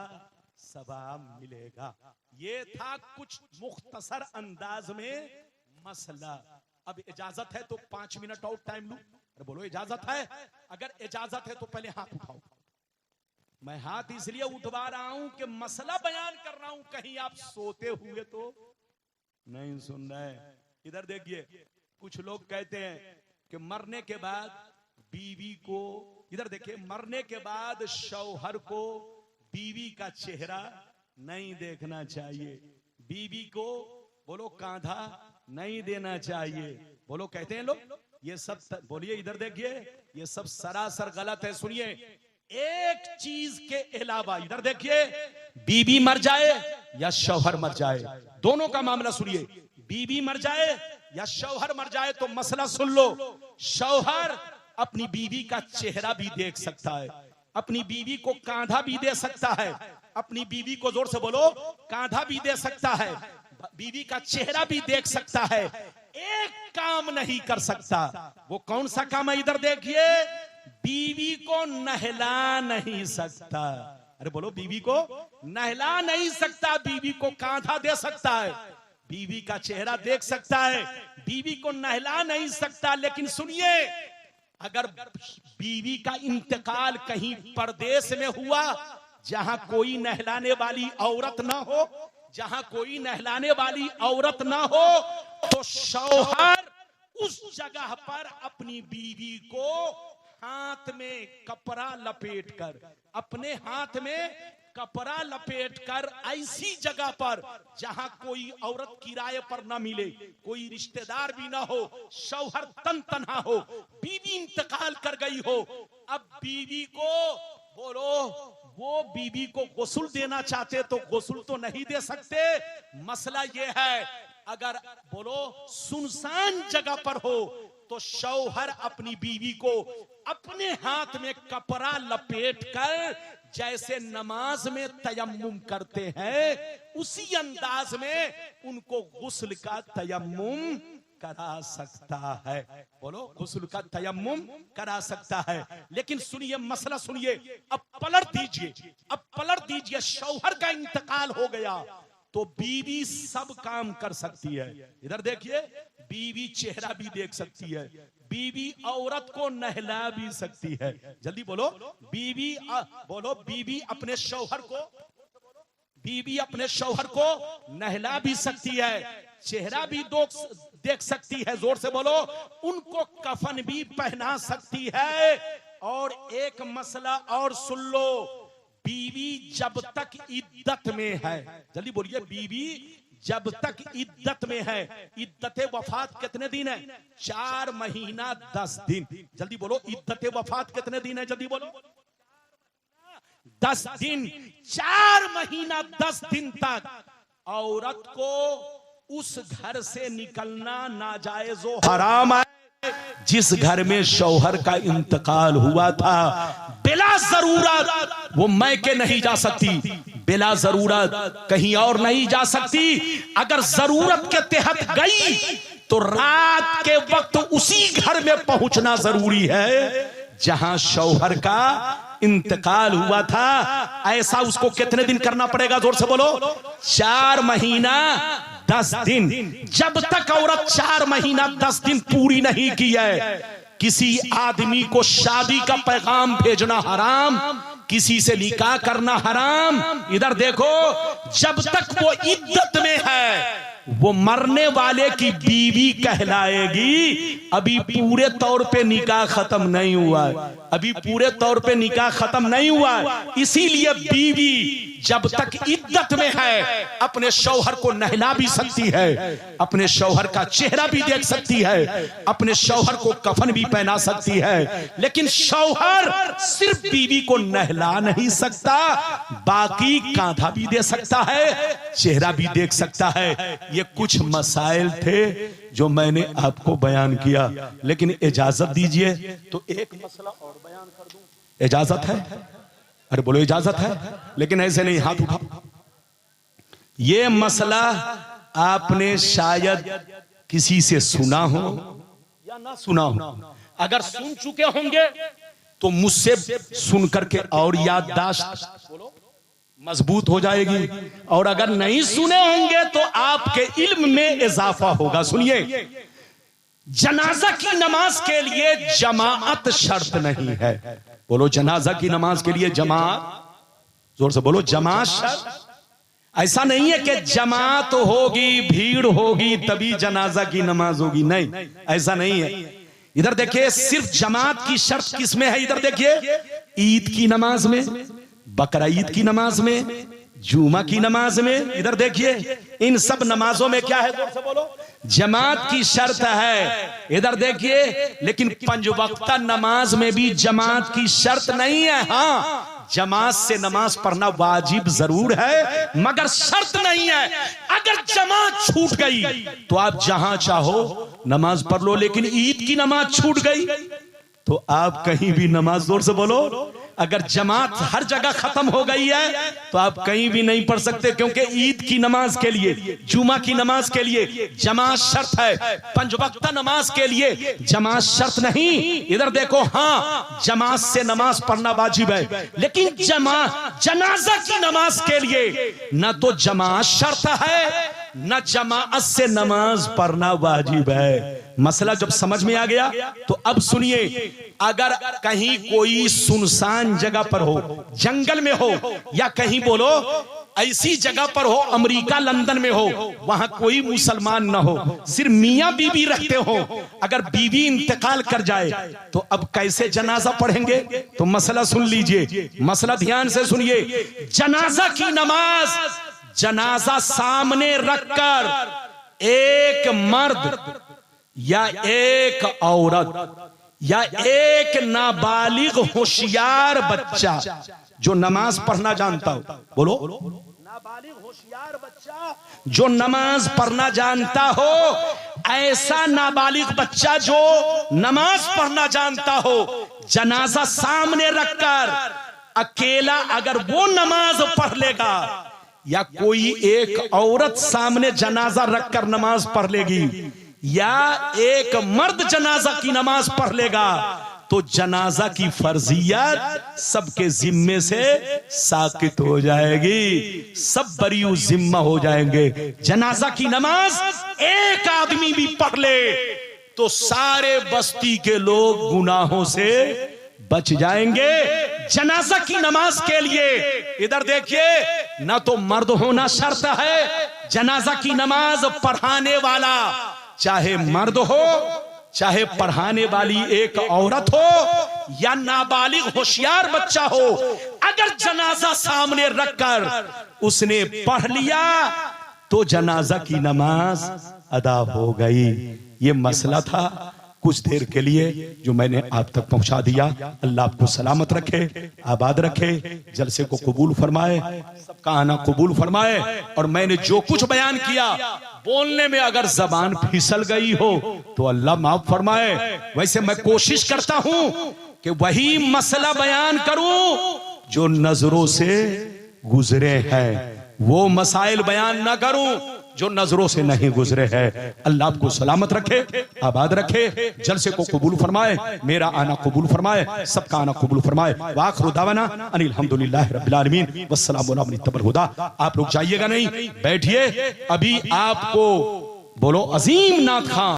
सवाब मिलेगा। ये था कुछ मुख्तसर अंदाज में मसला। अब इजाजत है तो 5 मिनट और टाइम लूं? अरे बोलो इजाजत है? अगर इजाजत है तो पहले हाथ उठाओ। मैं हाथ इसलिए उठवा रहा हूं कि मसला बयान कर रहा हूं, कहीं आप सोते हुए तो नहीं सुन रहे। इधर देखिए, कुछ लोग कहते हैं कि मरने के बाद बीवी को, इधर देखिए, मरने के बाद शौहर को बीवी का चेहरा नहीं देखना चाहिए। बीवी को बोलो कांधा नहीं देना चाहिए। बोलो कहते हैं लोग, ये सब बोलिए इधर देखिए, ये सब सरासर गलत है। सुनिए, एक चीज के अलावा इधर देखिए, बीवी मर जाए या शौहर मर जाए, दोनों का मामला सुनिए। बीवी मर जाए या शौहर मर जाए तो मसला सुन लो। शौहर अपनी बीवी का चेहरा भी देख सकता है, अपनी बीवी को कांधा भी दे सकता है, अपनी बीवी को जोर से बोलो कांधा भी दे सकता है, बीवी का चेहरा भी देख सकता है। एक काम नहीं कर सकता, वो कौन सा काम है? इधर देखिए, बीवी को नहला नहीं सकता। अरे बोलो, बीवी को नहला नहीं सकता, बीवी को कांधा दे सकता है, बीवी का चेहरा देख सकता है, बीवी को नहला नहीं सकता। लेकिन सुनिए, अगर बीवी का इंतकाल कहीं परदेश में हुआ, जहां कोई नहलाने वाली औरत ना हो, जहां कोई नहलाने वाली औरत ना हो, तो शौहर उस जगह पर अपनी बीवी को हाथ में कपड़ा लपेटकर, अपने हाथ में कपड़ा लपेटकर ऐसी जगह पर जहां कोई औरत किराए पर ना मिले, कोई रिश्तेदार भी ना हो, शौहर तन्हा हो, बीवी इंतकाल कर गई हो, अब बीवी को बोलो, वो बीवी को गुस्ल देना चाहते तो गुस्ल तो नहीं दे सकते। मसला ये है, अगर बोलो सुनसान जगह पर हो तो शौहर अपनी बीवी को अपने हाथ में कपड़ा लपेट कर जैसे नमाज में तयम्मुम करते हैं, उसी अंदाज में उनको गुस्ल का तयम्मुम करा सकता है। बोलो, गुस्ल का तयम्मुम करा सकता है। लेकिन सुनिए, मसला सुनिए, अब पलट दीजिए, अब पलट दीजिए, शौहर का इंतकाल हो गया तो बीवी सब काम कर सकती है। इधर देखिए, बीवी चेहरा भी देख सकती है, बीवी औरत को नहला भी सकती है। जल्दी बोलो, बीवी बोलो, बीवी अपने शौहर को, बीवी अपने शौहर को नहला भी सकती है, चेहरा भी देख सकती है, जोर से बोलो, उनको कफन भी पहना सकती है। और एक मसला और सुन लो, बीवी जब तक इद्दत में है, जल्दी बोलिए, बीवी जब तक इद्दत में है, इद्दत वफात कितने दिन है? 4 महीना 10 दिन। जल्दी बोलो, इद्दत वफात कितने दिन है? जल्दी बोलो, 10 दिन। 4 महीना 10 दिन तक औरत को उस घर से निकलना नाजायज व हराम है जिस घर में शौहर का इंतकाल हुआ था। बिला जरूरत वो मैके नहीं जा सकती, बिला जरूरत कहीं और नहीं जा सकती। अगर जरूरत के तहत गई तो रात के वक्त उसी घर में पहुंचना जरूरी है जहां शौहर का इंतकाल हुआ था। ऐसा उसको कितने दिन करना पड़ेगा? जोर से बोलो, 4 महीना 10 दिन। जब तक औरत 4 महीना 10 दिन पूरी नहीं की है, किसी आदमी को शादी का पैगाम भेजना हराम, किसी से निकाह करना हराम। इधर देखो, जब तक वो इद्दत में है वो मरने वाले की बीवी कहलाएगी। अभी पूरे तौर पे निकाह खत्म नहीं हुआ है, अभी पूरे तौर पे निकाह खत्म नहीं हुआ है। इसीलिए बीवी जब तक इद्दत में है अपने शौहर को नहला भी सकती है, अपने शौहर का चेहरा भी देख सकती है, अपने शौहर को कफन भी पहना सकती है। लेकिन शौहर सिर्फ बीवी को नहला नहीं सकता, बाकी कांधा भी दे सकता है, चेहरा भी देख सकता है। ये कुछ मसाइल थे जो मैंने आपको बयान किया, लेकिन इजाजत दीजिए तो एक मसला और बयान कर दूं। इजाजत है? अरे बोलो, इजाजत है? लेकिन ऐसे नहीं, हाथ उठाओ। ये मसला आपने शायद किसी से सुना हो या ना सुना हो। अगर सुन चुके होंगे तो मुझसे सुन करके और याददाश्त मजबूत हो जाएगी, और अगर नहीं सुने होंगे तो आपके इल्म में इजाफा होगा। सुनिए, जनाजा की नमाज के लिए जमाअत शर्त नहीं है। बोलो, जनाजा की नमाज के लिए जमाअत, जोर से बोलो, जमाअत शर्त। ऐसा नहीं है कि जमात होगी, भीड़ होगी तभी जनाजा की नमाज होगी, नहीं, ऐसा नहीं है। इधर देखिए, सिर्फ जमात की शर्त किस में है? इधर देखिए, ईद की नमाज में, बकरा ईद की नमाज में, जुमा की नमाज में, इधर देखिए, इन सब नमाजों में क्या है, जोर से बोलो, जमात की शर्त है। इधर देखिए, लेकिन पंज वक्ता नमाज में भी जमात की शर्त नहीं है। हाँ, जमात से नमाज पढ़ना वाजिब जरूर है, मगर शर्त नहीं है। अगर जमात छूट गई तो आप जहां चाहो नमाज पढ़ लो, लेकिन ईद की नमाज छूट गई तो आप कहीं भी नमाज, जोर से बोलो, अगर जमात हर जगह खत्म हो गई है तो आप कहीं भी नहीं पढ़ सकते, क्योंकि ईद की नमाज के लिए, जुमा की नमाज के लिए जमात शर्त है, पंज वक्ता नमाज के लिए जमात शर्त नहीं। इधर देखो, हाँ, जमात से नमाज पढ़ना वाजिब है, लेकिन जनाजा की नमाज के लिए न तो जमात शर्त है, न जमात से नमाज पढ़ना वाजिब है। मसला जब समझ में आ गया तो अब सुनिए, अगर कहीं कोई सुनसान जगह पर हो, जंगल में हो, या कहीं बोलो ऐसी जगह पर हो, अमेरिका लंदन में हो, वहां कोई मुसलमान ना हो, सिर्फ मियां बीवी रहते हो, अगर बीवी इंतकाल कर जाए तो अब कैसे जनाजा पढ़ेंगे? तो मसला सुन लीजिए, मसला ध्यान से सुनिए। जनाजा की नमाज, जनाजा सामने रखकर एक मर्द या एक औरत या एक नाबालिग होशियार बच्चा जो नमाज पढ़ना जानता हो, बोलो, नाबालिग होशियार बच्चा जो नमाज पढ़ना जानता हो, ऐसा नाबालिग बच्चा जो नमाज पढ़ना जानता हो, जनाजा सामने रखकर अकेला अगर वो नमाज पढ़ लेगा, या कोई एक औरत सामने जनाजा रखकर नमाज पढ़ लेगी, या एक मर्द जनाजा की नमाज पढ़ लेगा, तो जनाजा की फर्जियत सबके जिम्मे से साकित हो जाएगी, सब बरीउ जिम्मा हो जाएंगे। जनाजा की नमाज एक आदमी भी पढ़ ले तो सारे बस्ती के लोग गुनाहों से बच जाएंगे। जनाजा की नमाज के लिए इधर देखिए, ना तो मर्द होना शर्त है, जनाजा की नमाज पढ़ाने वाला चाहे मर्द हो, चाहे पढ़ाने वाली एक औरत हो, या नाबालिग होशियार बच्चा हो, अगर जनाजा सामने रखकर उसने पढ़ लिया तो जनाजा की नमाज अदा हो गई। ये मसला था कुछ देर के लिए जो मैंने आप तक पहुंचा दिया। अल्लाह आपको सलामत रखे, आबाद रखे, जलसे को कबूल फरमाए, सबका आना कबूल फरमाए। और मैंने जो कुछ बयान किया, बोलने में अगर जबान फिसल गई हो तो अल्लाह माफ फरमाए। वैसे मैं कोशिश करता हूं कि वही मसला बयान करूं जो नजरों से गुजरे हैं, वो मसाइल बयान ना करूं जो नजरों से नहीं गुजरे हैं। अल्लाह आपको सलामत रखे, आबाद रखे, जलसे को कबूल फरमाए, मेरा आना कबूल फरमाए, सबका आना कबूल फरमाए। वाखिरु दावाना अनिल हम्दुलिल्लाहि रब्बिल आलमीन वस्सलामु अला मन इत्तबअल हुदा। आप लोग जाइएगा नहीं, बैठिए, अभी आपको बोलो अजीम नाथ खान